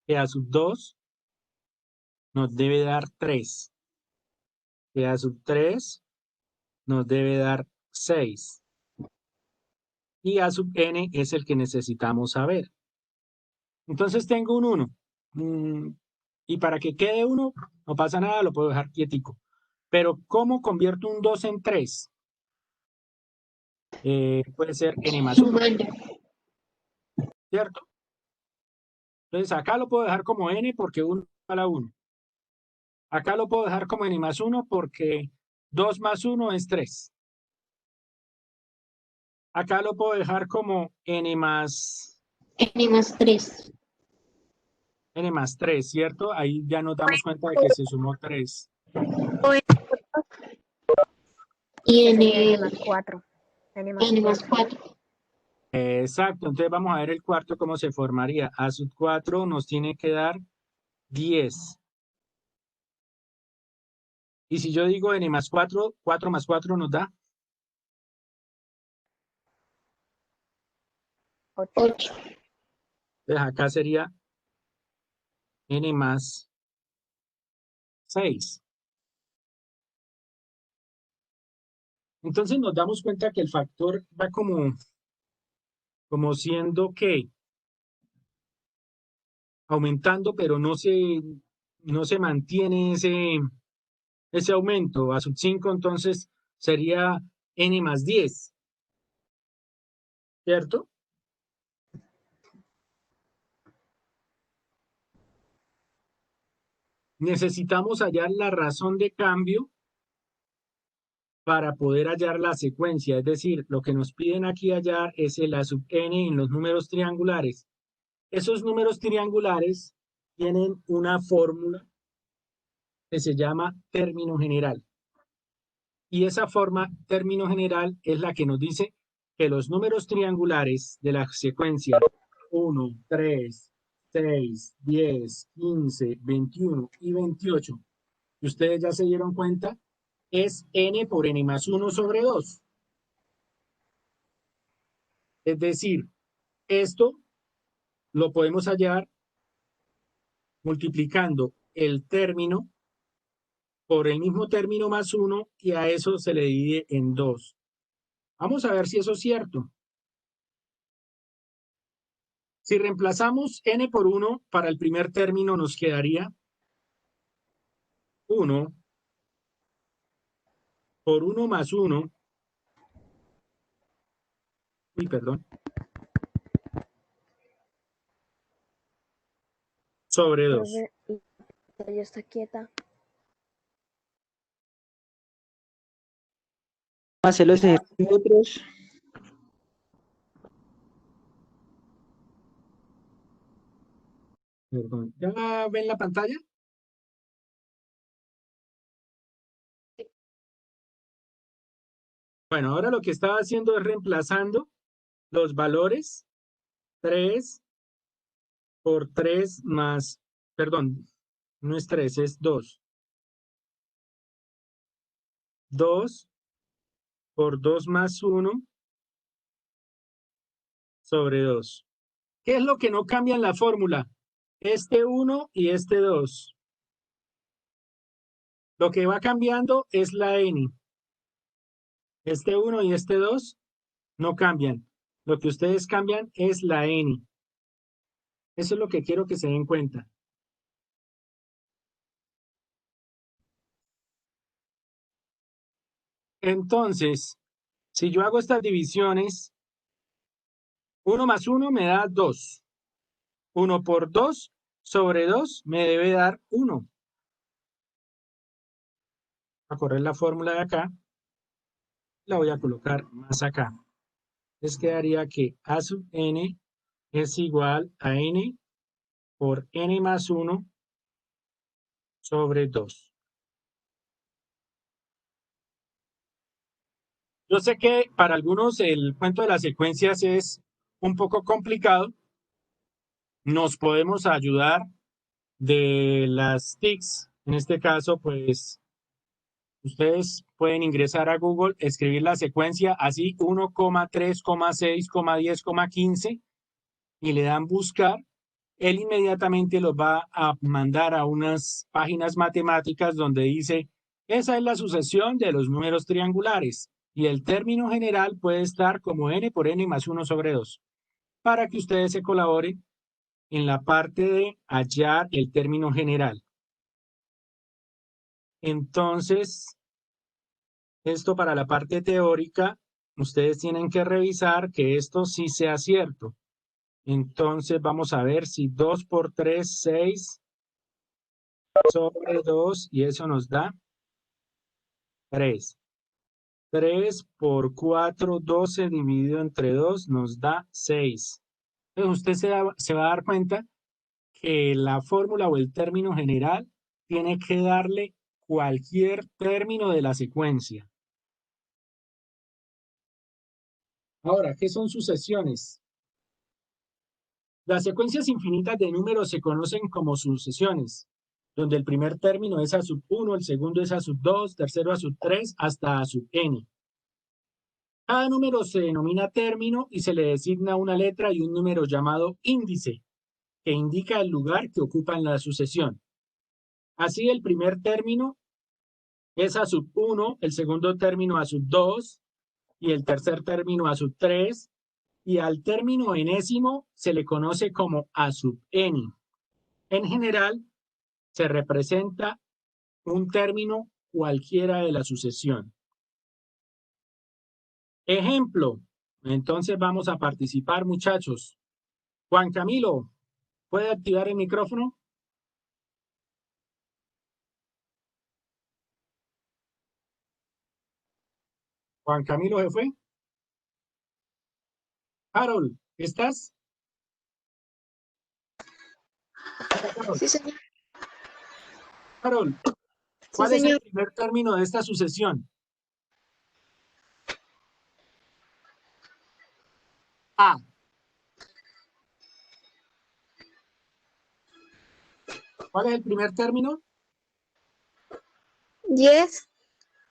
Que A sub 2 nos debe dar 3. Que A sub 3 nos debe dar 6. Y A sub n es el que necesitamos saber. Entonces tengo un 1. Y para que quede 1, no pasa nada, lo puedo dejar quietico. Pero ¿cómo convierto un 2 en 3? Puede ser n más 1, Sumando. ¿cierto? Entonces acá lo puedo dejar como n porque 1 igual a 1. Acá lo puedo dejar como n más 1 porque 2 más 1 es 3. Acá lo puedo dejar como n más N más 3. 3, ¿cierto? Ahí ya nos damos cuenta de que se sumó 3. Y Ese sería N N más 4. N más N más 4. 4. Exacto, entonces vamos a ver el cuarto cómo se formaría. A sub 4 nos tiene que dar 10. Y si yo digo n más 4, 4 más 4 nos da 8. 8. Entonces acá sería n más 6. Entonces nos damos cuenta que el factor va como siendo que aumentando, pero no se mantiene ese aumento. A sub 5 entonces sería n más 10, ¿cierto? Necesitamos hallar la razón de cambio para poder hallar la secuencia, es decir, lo que nos piden aquí hallar es el A sub n en los números triangulares. Esos números triangulares tienen una fórmula que se llama término general. Y esa forma término general es la que nos dice que los números triangulares de la secuencia 1, 3, 6, 10, 15, 21 y 28, que ustedes ya se dieron cuenta, es n por n más 1 sobre 2. Es decir, esto lo podemos hallar multiplicando el término por el mismo término más 1 y a eso se le divide en 2. Vamos a ver si eso es cierto. Si reemplazamos n por 1 para el primer término nos quedaría 1 por 1 más 1. Uy, perdón. Sobre 2. Profe, ya está quieta. Hacer los ejercicios otros. Perdón. ¿Ya ven la pantalla? Bueno, ahora lo que estaba haciendo es reemplazando los valores 3 por 3 más, perdón, no es 3, es 2. 2 por 2 más 1 sobre 2. ¿Qué es lo que no cambia en la fórmula? Este 1 y este 2. Lo que va cambiando es la n. Este 1 y este 2 no cambian. Lo que ustedes cambian es la n. Eso es lo que quiero que se den cuenta. Entonces, si yo hago estas divisiones, 1 más 1 me da 2. 1 por 2 sobre 2 me debe dar 1. A correr la fórmula de acá, la voy a colocar más acá. Les quedaría que a sub n es igual a n por n más 1 sobre 2. Yo sé que para algunos el cuento de las secuencias es un poco complicado. Nos podemos ayudar de las TICs. En este caso, pues, ustedes pueden ingresar a Google, escribir la secuencia así 1, 3, 6, 10, 15 y le dan buscar. Él inmediatamente los va a mandar a unas páginas matemáticas donde dice, esa es la sucesión de los números triangulares y el término general puede estar como n por n más 1 sobre 2, para que ustedes se colaboren en la parte de hallar el término general. Entonces, esto para la parte teórica, ustedes tienen que revisar que esto sí sea cierto. Entonces, vamos a ver si 2 por 3, 6 sobre 2, y eso nos da 3. 3 por 4, 12 dividido entre 2 nos da 6. Entonces, usted se va a dar cuenta que la fórmula o el término general tiene que darle cualquier término de la secuencia. Ahora, ¿qué son sucesiones? Las secuencias infinitas de números se conocen como sucesiones, donde el primer término es a sub 1, el segundo es a sub 2, tercero a sub 3, hasta a sub n. Cada número se denomina término y se le designa una letra y un número llamado índice, que indica el lugar que ocupa en la sucesión. Así, el primer término es a sub 1, el segundo término a sub 2 y el tercer término a sub 3, y al término enésimo se le conoce como a sub n. En general, se representa un término cualquiera de la sucesión. Ejemplo, entonces vamos a participar, muchachos. Juan Camilo, ¿puede activar el micrófono? Juan Camilo se fue. Harold, ¿estás? Sí, señor. Harold, ¿cuál es el primer término de esta sucesión? A. ¿Cuál es el primer término? 10,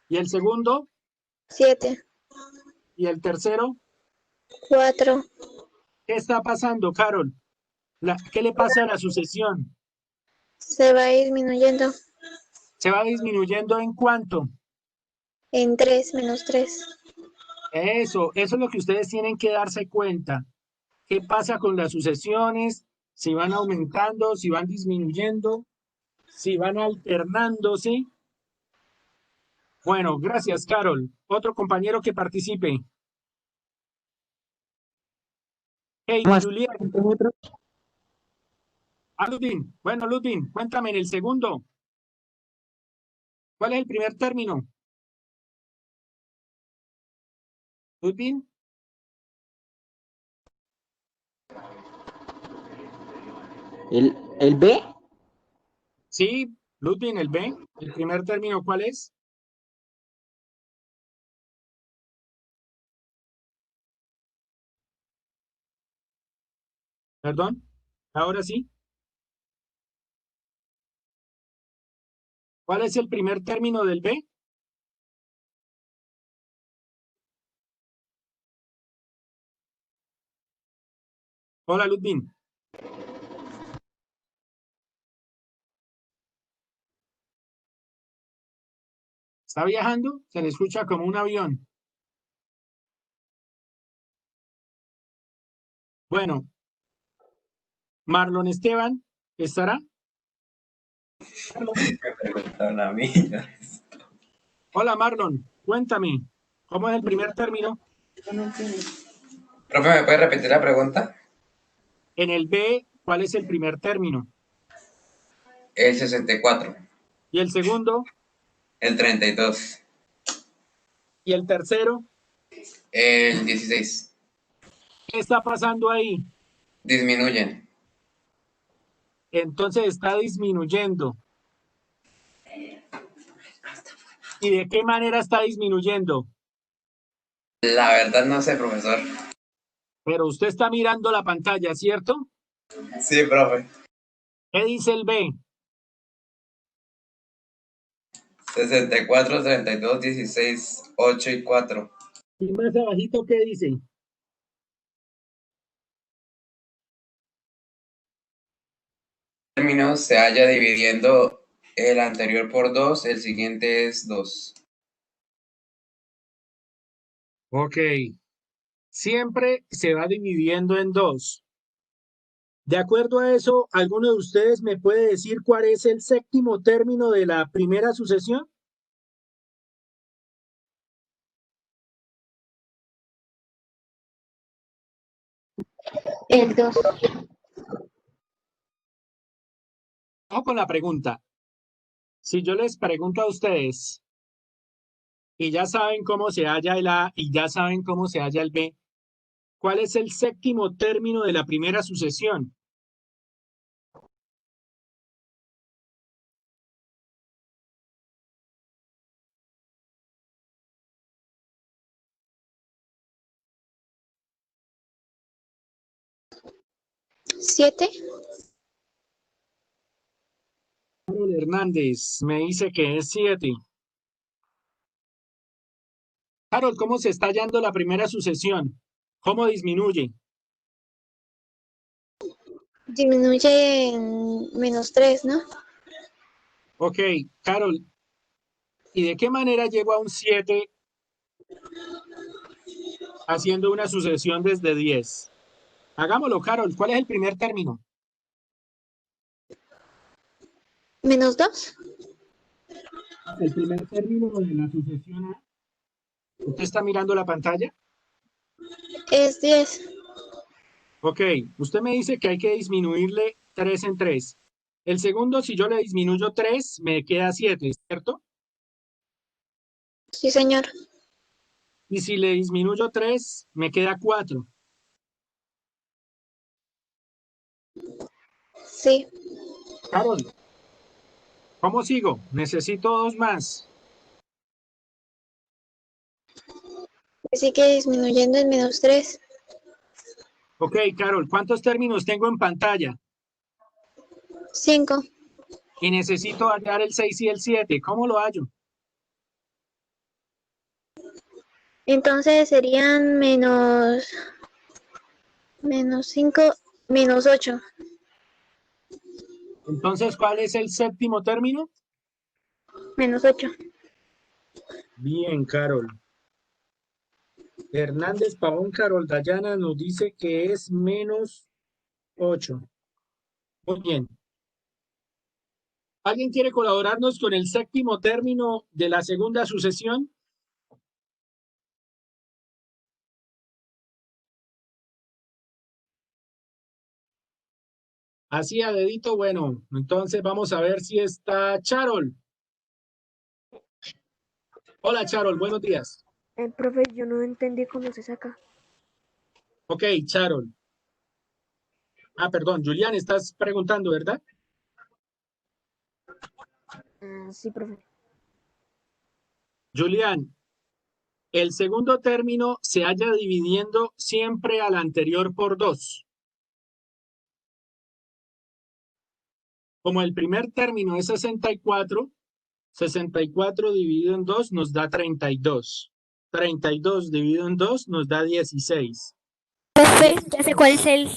¿Y el segundo? 7, ¿Y el tercero? 4. ¿Qué está pasando, Carol? ¿Qué le pasa a la sucesión? Se va disminuyendo. ¿Se va disminuyendo en cuánto? En 3, -3. Eso es lo que ustedes tienen que darse cuenta. ¿Qué pasa con las sucesiones? Si van aumentando, si van disminuyendo, si van alternándose. Bueno, gracias, Carol. Otro compañero que participe. Hey, ¿Cómo Juliet. otro? Ludwin. Bueno, Ludwin, cuéntame en el segundo. ¿Cuál es el primer término? Ludwin. ¿El B? Sí, Ludwin, el B. ¿El primer término cuál es? Perdón. Ahora sí. ¿Cuál es el primer término del B? Hola, Ludwin. ¿Está viajando? Se le escucha como un avión. Bueno, Marlon Esteban, ¿estará? Hola, Marlon, cuéntame, ¿cómo es el primer término? Profe, ¿me puede repetir la pregunta? En el B, ¿cuál es el primer término? El 64, ¿Y el segundo? el 32, ¿Y el tercero? el 16. ¿Qué está pasando ahí? Disminuyen. Entonces está disminuyendo. ¿Y de qué manera está disminuyendo? La verdad no sé, profesor. Pero usted está mirando la pantalla, ¿cierto? Sí, profe. ¿Qué dice el B? 64, 32, 16, 8 y 4. Y más abajito, ¿qué dice? Término se halla dividiendo el anterior por 2, el siguiente es 2. Ok. Siempre se va dividiendo en dos. De acuerdo a eso, ¿alguno de ustedes me puede decir cuál es el séptimo término de la primera sucesión? El 2. Ojo con la pregunta. Si yo les pregunto a ustedes y ya saben cómo se halla el A y ya saben cómo se halla el B, ¿cuál es el séptimo término de la primera sucesión? ¿7? Carol Hernández me dice que es 7. Carol, ¿cómo se está hallando la primera sucesión? ¿Cómo disminuye? Disminuye en -3, ¿no? Ok, Carol, ¿y de qué manera llego a un 7 haciendo una sucesión desde 10? Hagámoslo, Carol. ¿Cuál es el primer término? ¿-2? El primer término de la sucesión A. ¿Usted está mirando la pantalla? Es 10. Ok, usted me dice que hay que disminuirle 3 en 3. El segundo, si yo le disminuyo 3, me queda 7, ¿cierto? Sí, señor. Y si le disminuyo 3, me queda 4. Sí. Carol, ¿cómo sigo? Necesito 2 más. Sigue disminuyendo en -3. Ok, Carol, ¿cuántos términos tengo en pantalla? 5. Y necesito hallar el 6 y el 7. ¿Cómo lo hallo? Entonces serían -5, -8. Entonces, ¿cuál es el séptimo término? -8. Bien, Carol. Hernández Pavón Carol Dayana nos dice que es -8. Muy bien. ¿Alguien quiere colaborarnos con el séptimo término de la segunda sucesión? Así a dedito, bueno, entonces vamos a ver si está Charol. Hola, Charol, buenos días. Profe, yo no entendí cómo se saca. Ok, Charol. Ah, perdón, Julián, estás preguntando, ¿verdad? Sí, profe. Julián, el segundo término se halla dividiendo siempre al anterior por 2. Como el primer término es 64, 64 dividido en 2 nos da 32. 32 dividido en 2 nos da 16. Profe, ya sé cuál es el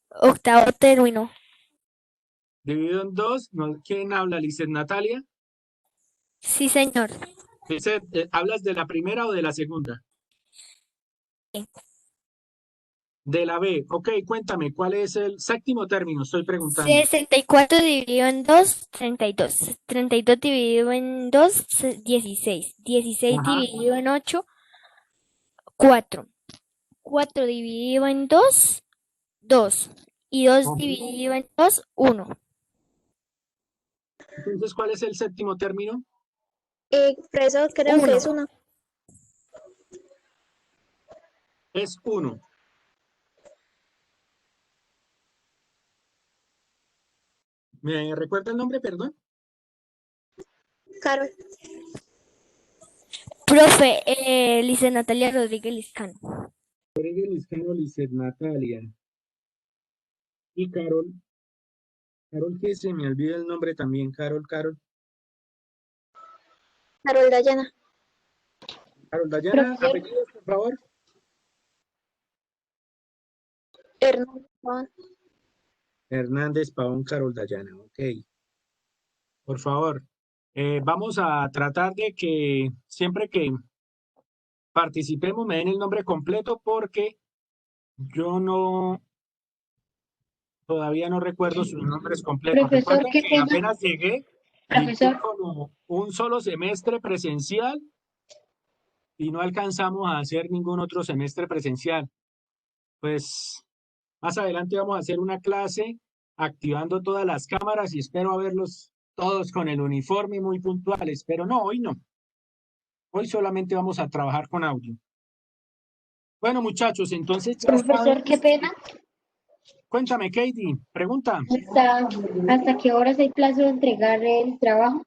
octavo término. Dividido en 2, ¿quién habla? ¿Lizeth Natalia? Sí, señor. Lizeth, ¿hablas de la primera o de la segunda? Sí. De la B. Ok, cuéntame, ¿cuál es el séptimo término? Estoy preguntando. 64 dividido en 2, 32. 32 dividido en 2, 16. 16 Ajá. dividido en 8, 4. 4 dividido en 2, 2. Y 2 Ok. dividido en 2, 1. Entonces, ¿cuál es el séptimo término? Profesor, creo que es 1. Es 1. ¿Me recuerda el nombre, perdón? Carol. Profe, Lice Natalia Rodríguez Liscano. Rodríguez Liscano, Lizeth Natalia. Y Carol. Carol, que se me olvida el nombre también. Carol. Carol Dayana. Carol Dayana, Profesor, apellidos, por favor. Hernández Pavón. Hernández Pavón, Carol Dayana. Ok. Por favor. Vamos a tratar de que siempre que participemos me den el nombre completo porque yo todavía no recuerdo sus nombres completos. profesor, Recuerden qué que pena. apenas llegué, dicté Profesor, como un solo semestre presencial y no alcanzamos a hacer ningún otro semestre presencial. Pues más adelante vamos a hacer una clase activando todas las cámaras y espero verlos todos con el uniforme muy puntuales, pero no, hoy no. Hoy solamente vamos a trabajar con audio. Bueno, muchachos, entonces ya saben. profesor, qué pena. Cuéntame, Katie, pregunta. ¿Hasta qué horas hay plazo de entregar el trabajo?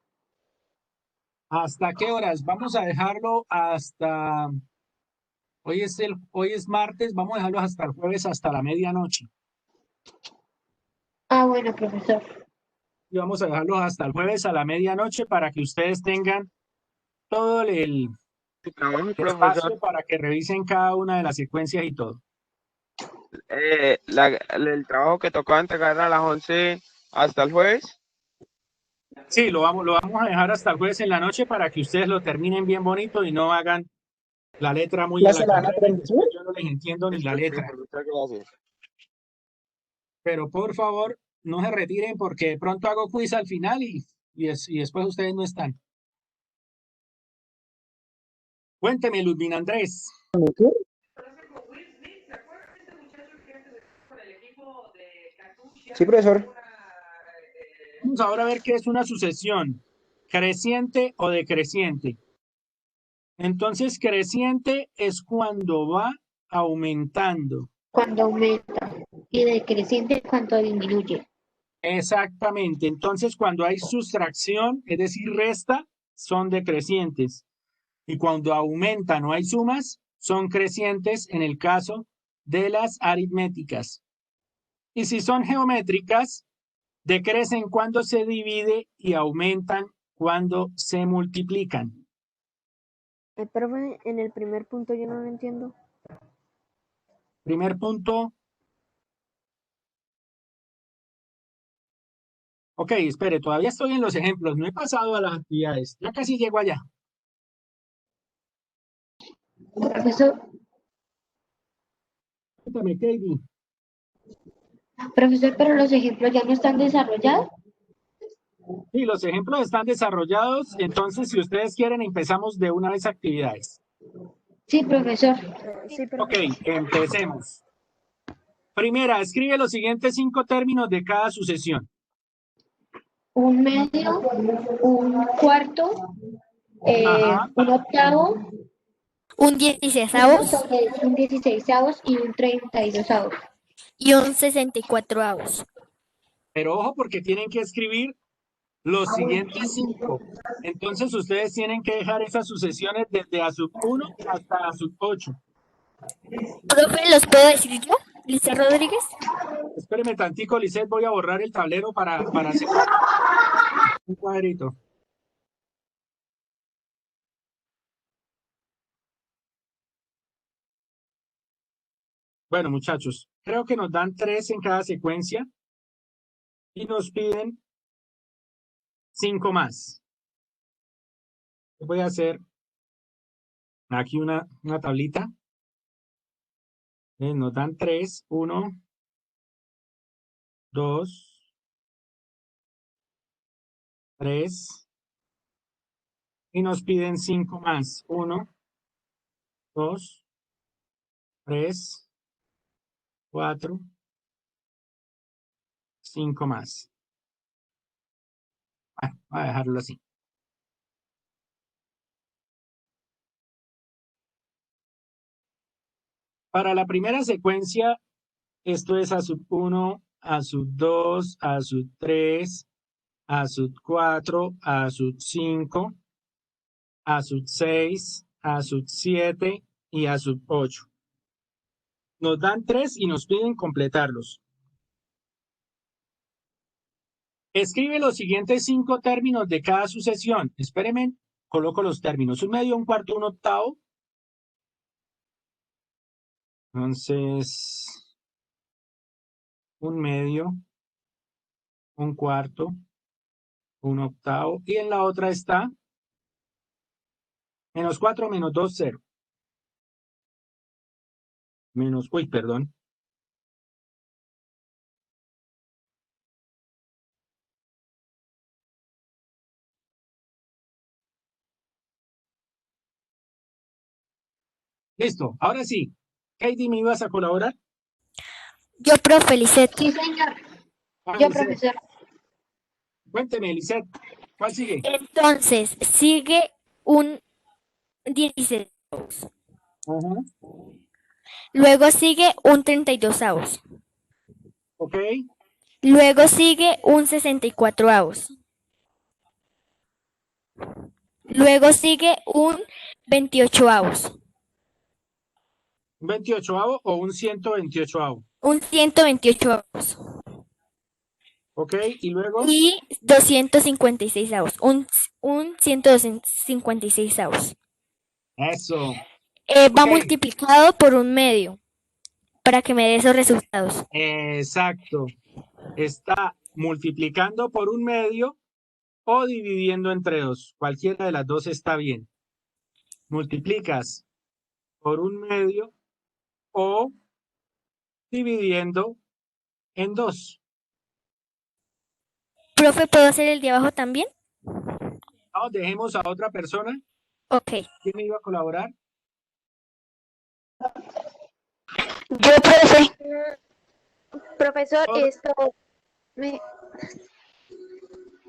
¿Hasta qué horas? Vamos a dejarlo hasta. Hoy es martes, vamos a dejarlo hasta el jueves, hasta la medianoche. Ah, bueno, profesor. Y vamos a dejarlo hasta el jueves a la medianoche para que ustedes tengan todo el Trabajo, espacio profesor. para que revisen cada una de las secuencias y todo. El trabajo que tocaba entregar a las 11 hasta el jueves. Sí, lo vamos a dejar hasta el jueves en la noche para que ustedes lo terminen bien bonito y no hagan la letra muy a ¿Ya la se la van a carrera y transmitir? después yo no les entiendo ni la Listo, letra. muchas gracias. Pero por favor, no se retiren porque de pronto hago quiz al final y después ustedes no están. Cuénteme, Ludvin Andrés. Sí, profesor. Vamos ahora a ver qué es una sucesión, creciente o decreciente. Entonces, creciente es cuando va aumentando. Cuando aumenta y decreciente cuando disminuye. Exactamente. Entonces, cuando hay sustracción, es decir, resta, son decrecientes. Y cuando aumenta, no hay sumas, son crecientes en el caso de las aritméticas. Y si son geométricas, decrecen cuando se divide y aumentan cuando se multiplican. Profe, en el primer punto yo no lo entiendo. Primer punto. Ok, espere, todavía estoy en los ejemplos, no he pasado a las actividades. Ya casi llego allá. Profesor, Cuéntame, Katie. profesor, pero los ejemplos ya no están desarrollados. Sí, los ejemplos están desarrollados, entonces si ustedes quieren empezamos de una vez actividades. Sí, profesor. Sí, Ok, profe. empecemos. Primera, escribe los siguientes 5 términos de cada sucesión. Un medio, un cuarto, Ajá. un octavo, Un 16avos un 16avos y un 32avos. y un 64avos. Pero ojo porque tienen que escribir los siguientes 5. Entonces ustedes tienen que dejar esas sucesiones desde a sub 1 hasta a sub 8. Profe, ¿los puedo decir yo? Lisa Rodríguez. Espéreme tantico, Lisette, voy a borrar el tablero para hacer un cuadrito. Bueno, muchachos, creo que nos dan 3 en cada secuencia y nos piden 5 más. Voy a hacer aquí una tablita. Nos dan 3, 1, 2, 3 y nos piden 5 más. 1, 2, 3, 4, 5 más. Bueno, voy a dejarlo así. Para la primera secuencia, esto es a sub 1, a sub 2, a sub 3, a sub 4, a sub 5, a sub 6, a sub 7 y a sub 8. Nos dan 3 y nos piden completarlos. Escribe los siguientes 5 términos de cada sucesión. Espérenme, coloco los términos. Un medio, un cuarto, un octavo. Entonces, un medio, un cuarto, un octavo. Y en la otra está -4, -2, 0. Perdón. Listo, ahora sí. Katie, ¿me ibas a colaborar? Yo, profe, Lisette. Sí, señor. Ah, Yo, Lisette. profesor. Cuénteme, Lisette, ¿cuál sigue? Entonces, sigue un 16avos. Ajá. Luego sigue un 32avos. Ok. Luego sigue un 64avos. Luego sigue un 28avos. ¿Un 28avo o un 128avo? Un 128avos. Ok, y luego Y 256avos. Un 156avos. eso. Va Ok, multiplicado por un medio para que me dé esos resultados. exacto. Está multiplicando por un medio o dividiendo entre 2. Cualquiera de las dos está bien. Multiplicas por un medio o dividiendo en 2. Profe, ¿puedo hacer el de abajo también? No, dejemos a otra persona. Ok. ¿Quién me iba a colaborar? Yo, profe. Profesor, Todo. esto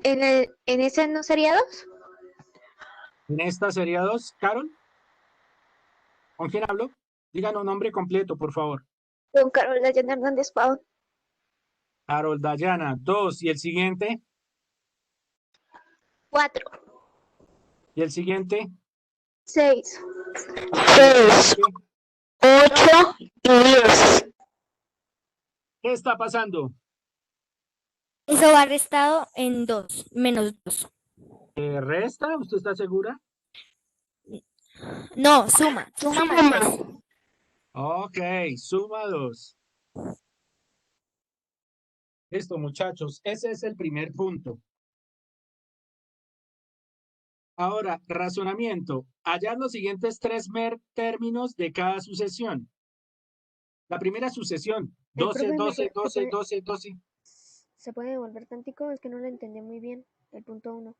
en ese no sería 2. En esta sería 2. ¿Carol? ¿Con quién hablo? Díganos nombre completo, por favor. Don Carol Dayana Hernández Pavón. Carol Dayana, 2. ¿Y el siguiente? 4. ¿Y el siguiente? 6. 6. 8 y 10. ¿Qué está pasando? Eso va restado en 2, -2. ¿Resta? ¿Usted está segura? No, suma más 2. Ok, suma 2. Listo, muchachos. Ese es el primer punto. Ahora, razonamiento. Hallar los siguientes tres términos de cada sucesión. La primera sucesión, 12, 12, 12, 12, 12. ¿Se puede devolver tantico? Es que no lo entendí muy bien. El punto 1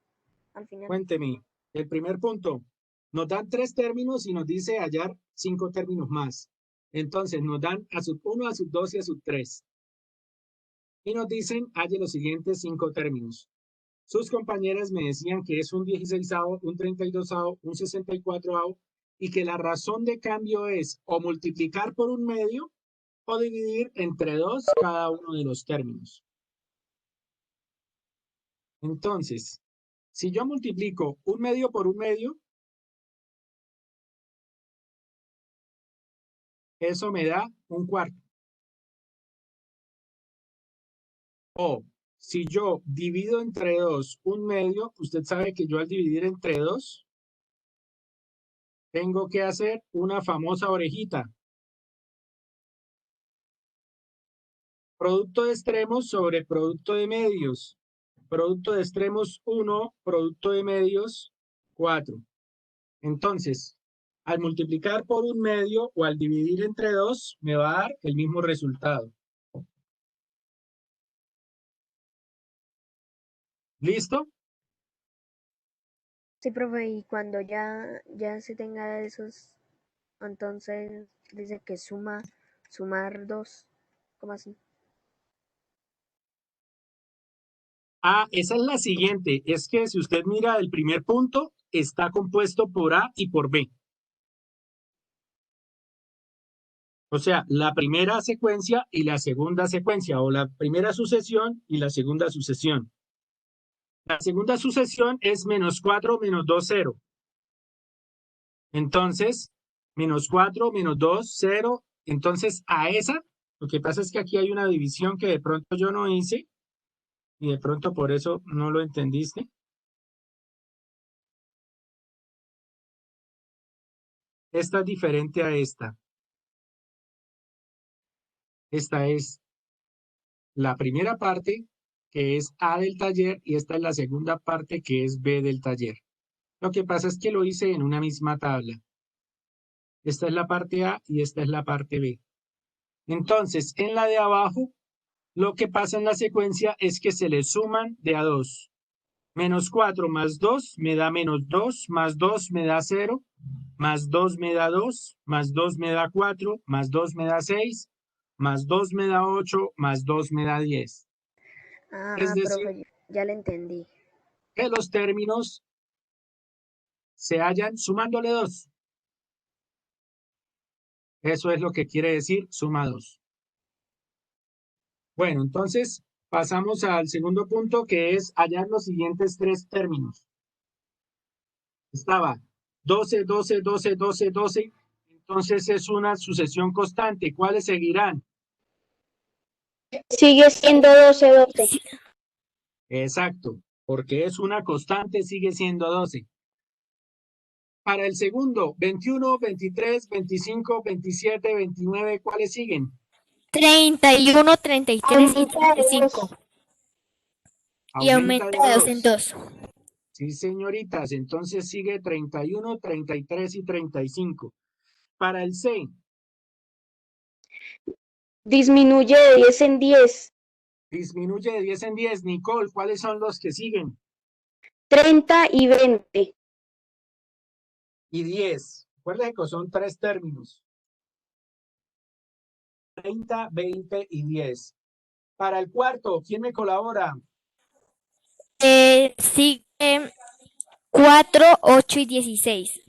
al final. Cuénteme. El primer punto. Nos dan tres términos y nos dice hallar 5 términos más. Entonces nos dan a sub 1, a sub 2 y a sub 3. Y nos dicen halle los siguientes 5 términos. Sus compañeras me decían que es un 16avo, un 32avo, un 64avo y que la razón de cambio es o multiplicar por un medio o dividir entre 2 cada uno de los términos. Entonces, si yo multiplico un medio por un medio, eso me da un cuarto. O si yo divido entre 2 un medio, usted sabe que yo al dividir entre 2 tengo que hacer una famosa orejita. Producto de extremos sobre producto de medios. Producto de extremos 1, producto de medios 4. Entonces, al multiplicar por un medio o al dividir entre 2, me va a dar el mismo resultado. ¿Listo? Sí, profe, y cuando ya se tenga esos, entonces dice que sumar 2, ¿cómo así? Ah, esa es la siguiente. Es que si usted mira el primer punto, está compuesto por A y por B. O sea, la primera secuencia y la segunda secuencia, o la primera sucesión y la segunda sucesión. La segunda sucesión es -4, -2, 0. Entonces, -4, -2, 0. Entonces, a esa, lo que pasa es que aquí hay una división que de pronto yo no hice y de pronto por eso no lo entendiste. Esta es diferente a esta. Esta es la primera parte, que es A del taller, y esta es la segunda parte, que es B del taller. Lo que pasa es que lo hice en una misma tabla. Esta es la parte A y esta es la parte B. Entonces, en la de abajo, lo que pasa en la secuencia es que se le suman de a 2. -4 más 2 me da -2, más 2 me da 0, más 2 me da 2, más 2 me da 4, más 2 me da 6, más 2 me da 8, más 2 me da 10. Ah, Es decir, profe, ya le entendí. que los términos se hallan sumándole 2. Eso es lo que quiere decir suma 2. Bueno, entonces pasamos al segundo punto, que es hallar los siguientes tres términos. Estaba 12, 12, 12, 12, 12. Entonces es una sucesión constante. ¿Cuáles seguirán? Sigue siendo 12, 12. Exacto, porque es una constante, sigue siendo 12. Para el segundo, 21, 23, 25, 27, 29, ¿cuáles siguen? 31, 33 y 35. Y Aumenta aumenta de 2 en 2. Sí, señoritas, entonces sigue 31, 33 y 35. Para el C. Disminuye de 10 en 10. Disminuye de 10 en 10. Nicole, ¿cuáles son los que siguen? 30 y 20. Y 10. Recuerden que son tres términos. 30, 20 y 10. Para el cuarto, ¿quién me colabora? Sigue 4, 8 y 16.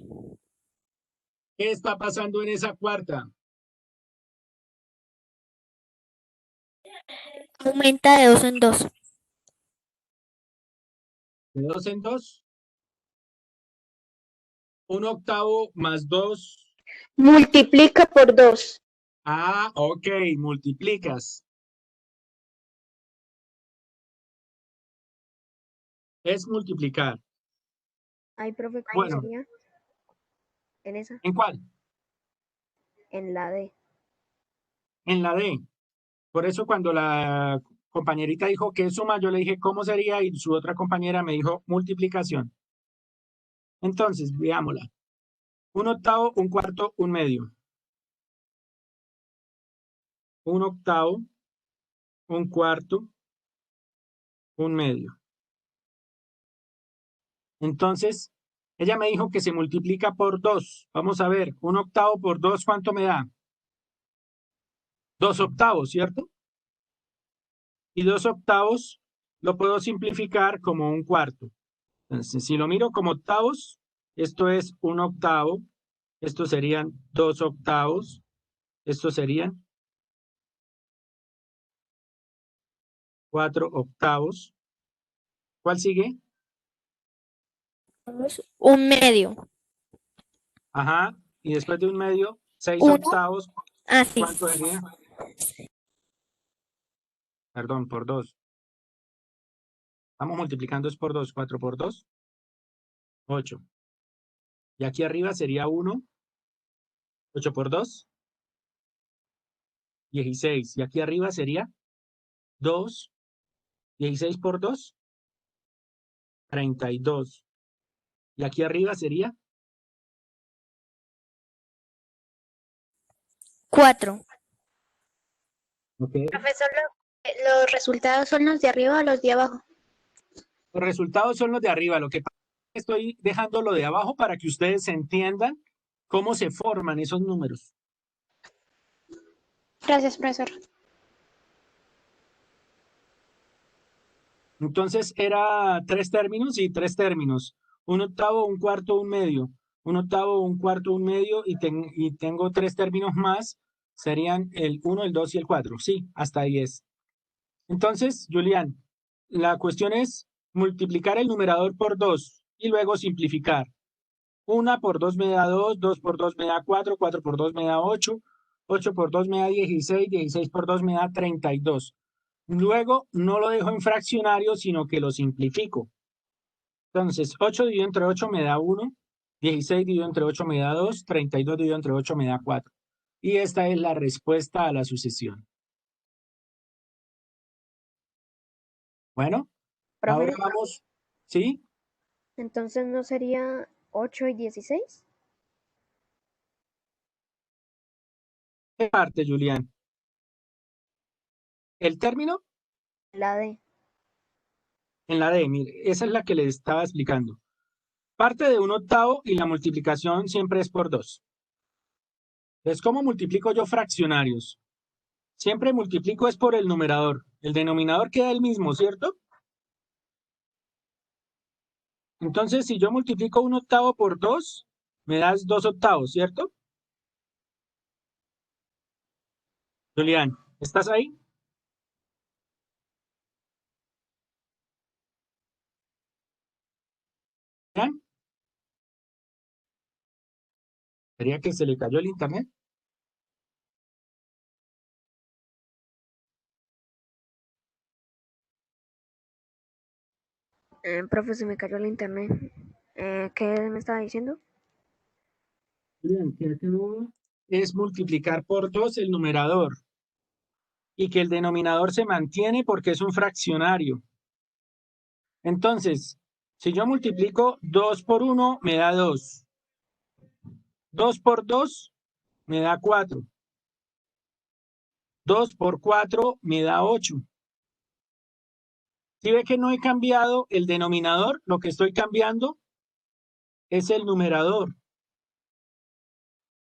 ¿Qué está pasando en esa cuarta? Aumenta de 2 en 2. ¿De 2 en 2? 1 octavo más 2. Multiplica por 2. Ah, ok, multiplicas. Es multiplicar. Ay, profe, ¿cómo sería? ¿En esa? ¿En cuál? En la D. En la D. Por eso cuando la compañerita dijo que es suma, yo le dije cómo sería y su otra compañera me dijo multiplicación. Entonces, veámosla. 1/8, 1/4, 1/2. 1/8, 1/4, 1/2. Entonces, ella me dijo que se multiplica por 2. Vamos a ver, 1/8 por 2, ¿cuánto me da? 2/8, ¿cierto? Y 2/8 lo puedo simplificar como 1/4. Entonces, si lo miro como octavos, esto es 1/8, estos serían 2/8, estos serían 4/8. ¿Cuál sigue? 1/2. Ajá, y después de 1/2, 6/8. Así. ¿Cuánto sería? Perdón, por 2. Estamos multiplicando es por 2. 4 por 2, 8. Y aquí arriba sería 1. 8 por 2, 16. Y aquí arriba sería 2. 16 por 2, 32. Y aquí arriba sería 4. ¿ok? Profesor, ¿los resultados son los de arriba o los de abajo? Los resultados son los de arriba. Lo que pasa es que estoy dejando lo de abajo para que ustedes entiendan cómo se forman esos números. Gracias, profesor. Entonces era 3 términos y 3 términos. 1/8, 1/4, 1/2. 1/8, 1/4, 1/2 y tengo 3 términos más. Serían el 1, el 2 y el 4. Sí, hasta 10. Entonces, Julián, la cuestión es multiplicar el numerador por 2 y luego simplificar. 1 por 2 me da 2, 2 por 2 me da 4, 4 por 2 me da 8, 8 por 2 me da 16, 16 por 2 me da 32. Luego no lo dejo en fraccionario, sino que lo simplifico. Entonces, 8 dividido entre 8 me da 1, 16 dividido entre 8 me da 2, 32 dividido entre 8 me da 4. Y esta es la respuesta a la sucesión. Bueno, Profe, ahora vamos, ¿sí? entonces no sería 8 y 16. ¿Qué parte, Julián? ¿El término? La D. En la D, mire, esa es la que les estaba explicando. Parte de 1/8 y la multiplicación siempre es por 2. Entonces, ¿cómo multiplico yo fraccionarios? Siempre multiplico es por el numerador. El denominador queda el mismo, ¿cierto? Entonces, si yo multiplico 1/8 por 2, me das 2/8, ¿cierto? Julián, ¿estás ahí? Julián, ¿sería que se le cayó el internet? Profe, se me cayó el internet. ¿Qué me estaba diciendo? Julián, que acabo es multiplicar por 2 el numerador y que el denominador se mantiene porque es un fraccionario. Entonces, si yo multiplico 2 por 1, me da 2. 2 por 2, me da 4. 2 por 4, me da 8. Si ve que no he cambiado el denominador, lo que estoy cambiando es el numerador.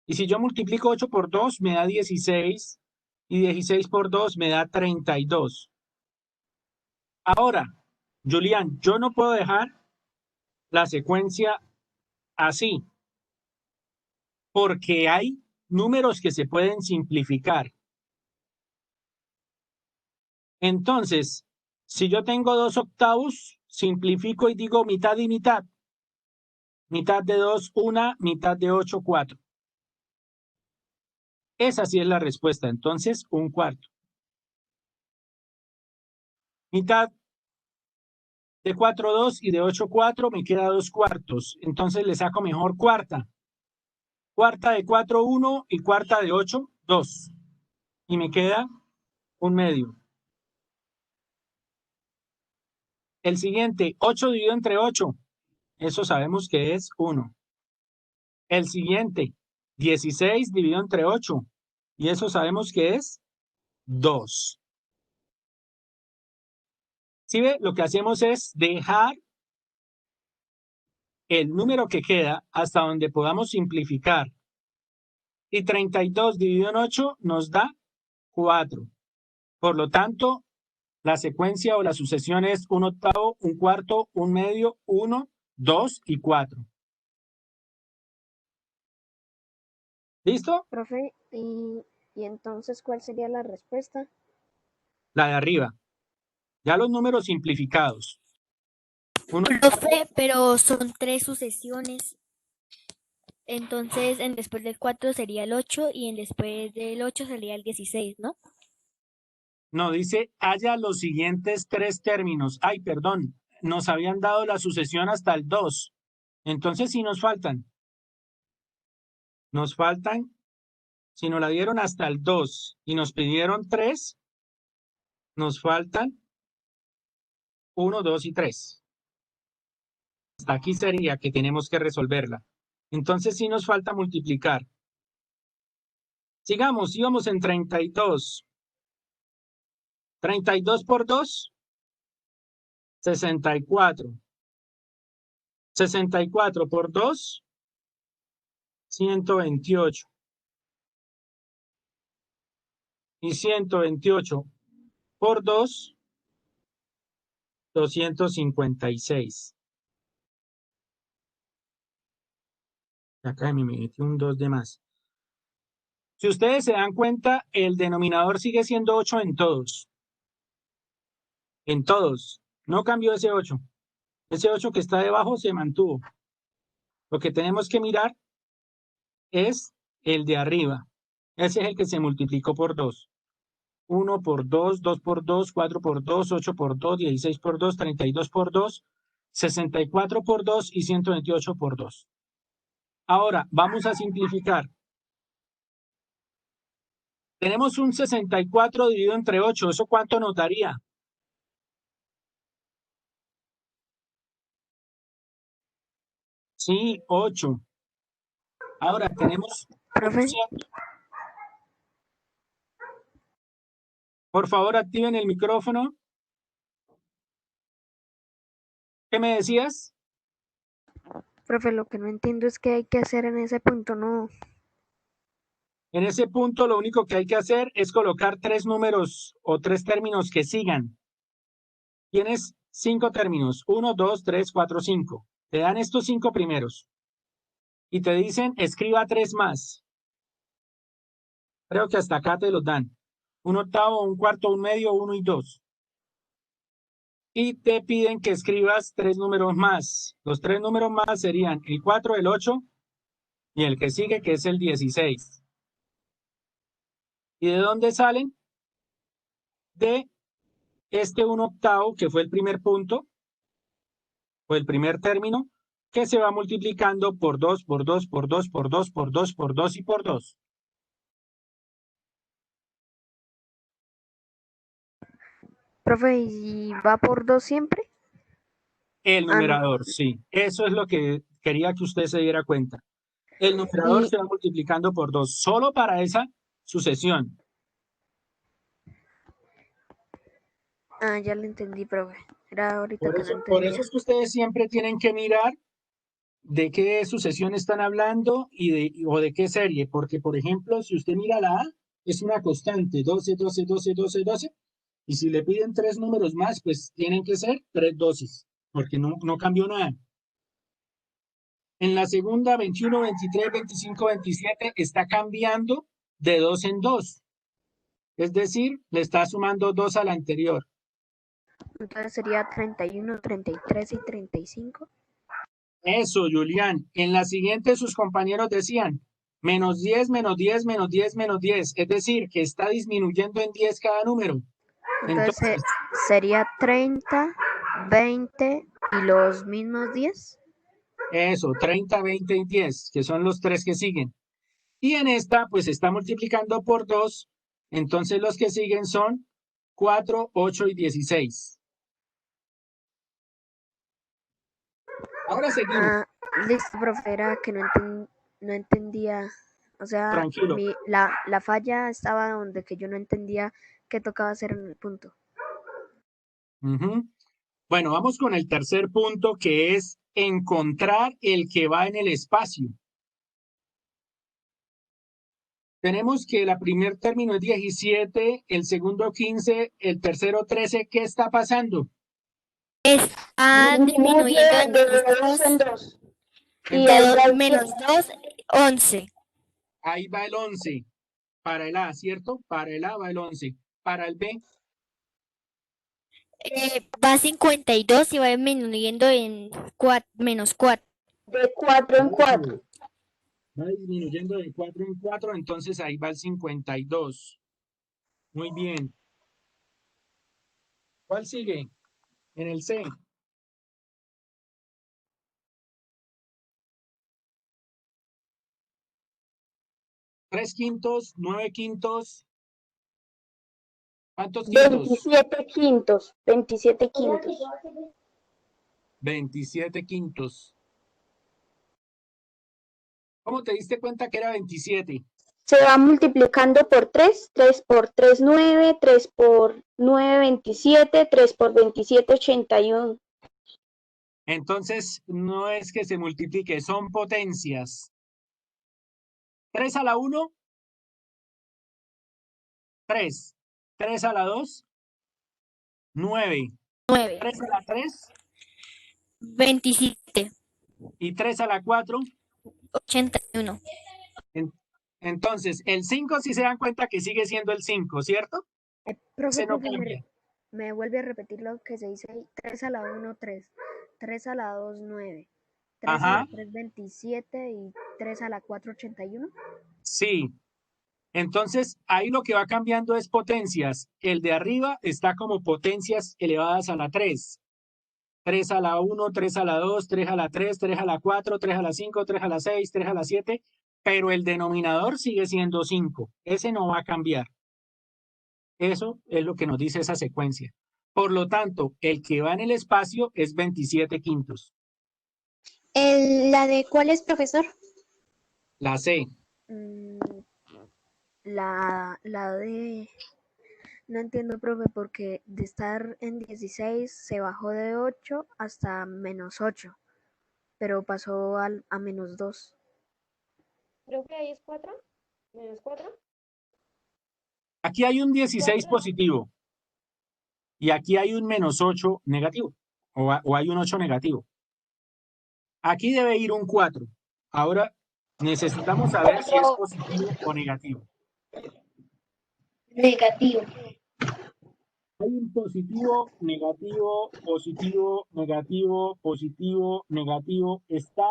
Y si yo multiplico 8 por 2, me da 16. Y 16 por 2 me da 32. Ahora, Julián, yo no puedo dejar la secuencia así, porque hay números que se pueden simplificar. Entonces, si yo tengo 2/8, simplifico y digo mitad y mitad. Mitad de 2, 1, mitad de 8, 4. Esa sí es la respuesta. Entonces, 1/4. Mitad de 4, 2 y de 8, 4 me queda 2/4. Entonces le saco mejor cuarta. Cuarta de 4, 1 y cuarta de 8, 2. Y me queda 1/2. El siguiente, 8 dividido entre 8. Eso sabemos que es 1. El siguiente, 16 dividido entre 8. Y eso sabemos que es 2. ¿Sí ve? Lo que hacemos es dejar el número que queda hasta donde podamos simplificar. Y 32 dividido en 8 nos da 4. Por lo tanto, la secuencia o la sucesión es 1/8, 1/4, 1/2, 1, 2 y 4. ¿Listo? Profe, y entonces, ¿cuál sería la respuesta? La de arriba. Ya los números simplificados. Profe, pero son 3 sucesiones. Entonces, después del 4 sería el 8 y después del 8 sería el 16, ¿no? No, dice, haya los siguientes 3 términos. Ay, perdón, nos habían dado la sucesión hasta el 2. Entonces, sí nos faltan. Nos faltan, si nos la dieron hasta el 2 y nos pidieron 3, nos faltan 1, 2 y 3. Hasta aquí sería que tenemos que resolverla. Entonces, sí nos falta multiplicar. Sigamos, íbamos en 32. 32 por 2, 64. 64 por 2, 128. Y 128 por 2, 256. Acá me metí un 2 de más. Si ustedes se dan cuenta, el denominador sigue siendo 8 en todos. En todos. No cambió ese 8. Ese 8 que está debajo se mantuvo. Lo que tenemos que mirar es el de arriba. Ese es el que se multiplicó por 2. 1 por 2, 2 por 2, 4 por 2, 8 por 2, 16 por 2, 32 por 2, 64 por 2 y 128 por 2. Ahora, vamos a simplificar. Tenemos un 64 dividido entre 8. ¿Eso cuánto nos daría? Sí, 8. Ahora tenemos... Profe, Por favor, activen el micrófono. ¿Qué me decías? profe, lo que no entiendo es qué hay que hacer en ese punto, no. En ese punto, lo único que hay que hacer es colocar 3 números o 3 términos que sigan. Tienes 5 términos, 1, 2, 3, 4, 5. Te dan estos 5 primeros. Y te dicen, escriba 3 más. Creo que hasta acá te los dan. 1/8, 1/4, 1/2, 1 y 2. Y te piden que escribas 3 números más. Los 3 números más serían el 4, el 8 y el que sigue, que es el 16. ¿Y de dónde salen? De este 1/8, que fue el primer punto, o el primer término, que se va multiplicando por 2, por 2, por 2, por 2, por 2, por 2 y por 2. Profe, ¿y va por 2 siempre? El no. numerador, sí. Eso es lo que quería que usted se diera cuenta. El numerador se va multiplicando por 2, solo para esa sucesión. Ah, ya lo entendí, profe. Era ahorita que no Por entendía. eso es que ustedes siempre tienen que mirar de qué sucesión están hablando o de qué serie. Porque, por ejemplo, si usted mira la A, es una constante, 12, 12, 12, 12, 12. Y si le piden 3 números más, pues tienen que ser 3 dosis, porque no cambió nada. En la segunda, 21, 23, 25, 27, está cambiando de 2 en 2. Es decir, le está sumando 2 a la anterior. Entonces sería 31, 33 y 35. Eso, Julián. En la siguiente, sus compañeros decían menos 10, menos 10, menos 10, menos 10. Es decir, que está disminuyendo en 10 cada número. Entonces sería 30, 20 y los mismos 10. Eso, 30, 20 y 10, que son los 3 que siguen. Y en esta, pues está multiplicando por 2. Entonces los que siguen son 4, 8 y 16. Ahora seguimos. Ah, listo, profe, era que no entendía, o sea, Tranquilo. la falla estaba donde que yo no entendía qué tocaba hacer en el punto. Ujú. Bueno, vamos con el tercer punto, que es encontrar el que va en el espacio. Tenemos que el primer término es 17, el segundo 15, el tercero 13. ¿Qué está pasando? Está disminuyendo de menos 2, dos. Y de ahí Entonces, va el menos 2, 11. ahí va el 11 para el A, ¿cierto? Para el A va el 11. Para el B, Va 52 y va disminuyendo en menos 4. de 4 en 4. va disminuyendo de 4 en 4, entonces ahí va el 52. Muy bien. ¿Cuál sigue? En el C. 3 quintos, 9 quintos. ¿Cuántos quintos? 27 quintos. 27 quintos. 27 quintos. ¿Cómo te diste cuenta que era 27? Se va multiplicando por 3. 3 por 3, 9. 3 por 9, 27. 3 por 27, 81. Entonces, no es que se multiplique, son potencias. 3 a la 1, 3. 3 a la 2, 9. 9. 3 a la 3 27. y 3 a la 4. 81. Entonces, el 5 si se dan cuenta que sigue siendo el 5, ¿cierto? Profe, Ese no profe, cambia. me vuelve a repetir lo que se dice ahí. 3 a la 1, 3. 3 a la 2, 9. 3 a la Ajá, 3, 27 y 3 a la 4, 81. sí. Entonces, ahí lo que va cambiando es potencias. El de arriba está como potencias elevadas a la 3. 3 a la 1, 3 a la 2, 3 a la 3, 3 a la 4, 3 a la 5, 3 a la 6, 3 a la 7, pero el denominador sigue siendo 5. Ese no va a cambiar. Eso es lo que nos dice esa secuencia. Por lo tanto, el que va en el espacio es 27 quintos. ¿La de cuál es, profesor? La C. Mm, la de... No entiendo, profe, porque de estar en 16 se bajó de 8 hasta menos 8, pero pasó a menos 2. Creo que ahí es 4. Menos 4. Aquí hay un 16 positivo y aquí hay un menos 8 negativo o hay un 8 negativo. Aquí debe ir un 4. Ahora necesitamos saber si es positivo o negativo. Negativo. Hay un positivo, negativo, positivo, negativo, positivo, negativo. Está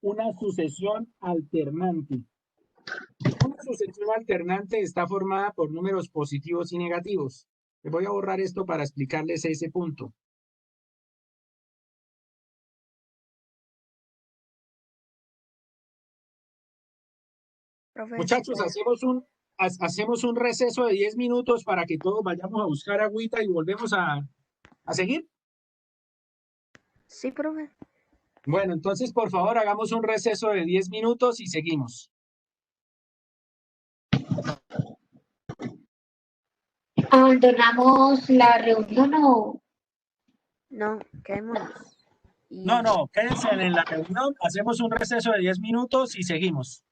una sucesión alternante. Una sucesión alternante está formada por números positivos y negativos. Les voy a borrar esto para explicarles ese punto. Profe, Muchachos, hacemos un receso de 10 minutos para que todos vayamos a buscar agüita y volvemos a seguir. sí, profe. Bueno, entonces, por favor, hagamos un receso de 10 minutos y seguimos. ¿Abandonamos la reunión o...? No, quedémonos. No, no, quédense en la reunión, hacemos un receso de 10 minutos y seguimos.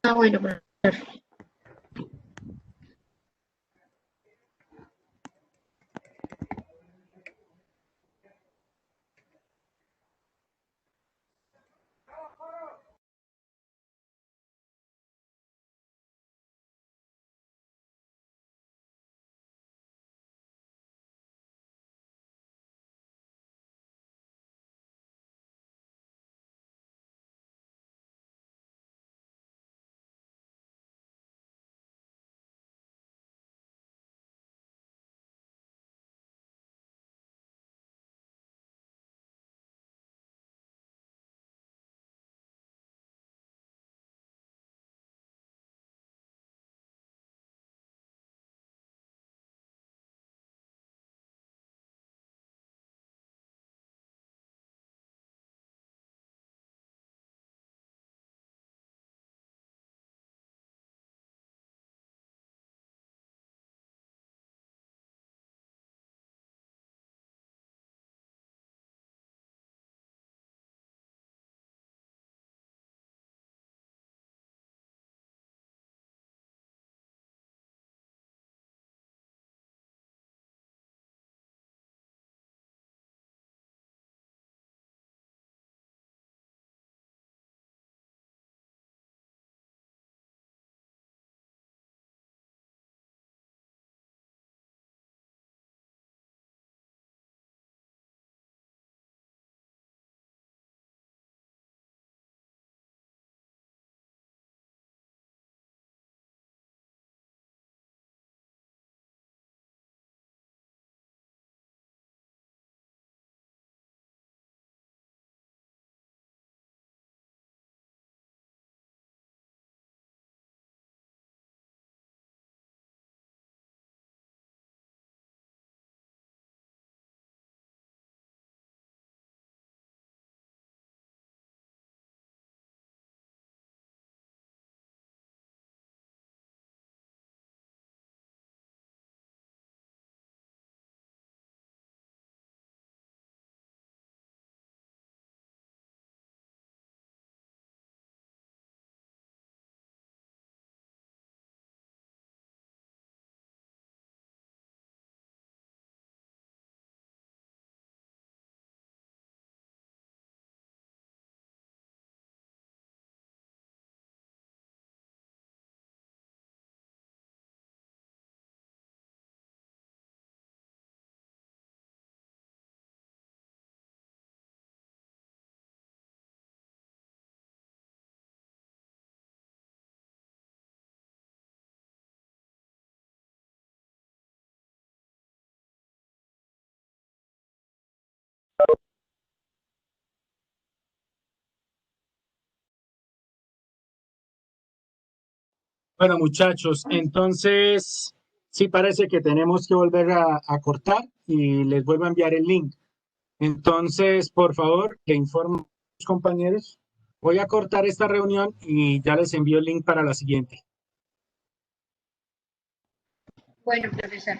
Ah, bueno, profesor. Bueno, muchachos, entonces sí parece que tenemos que volver a cortar y les vuelvo a enviar el link. Entonces, por favor, le informo a los compañeros. Voy a cortar esta reunión y ya les envío el link para la siguiente. Bueno, profesor.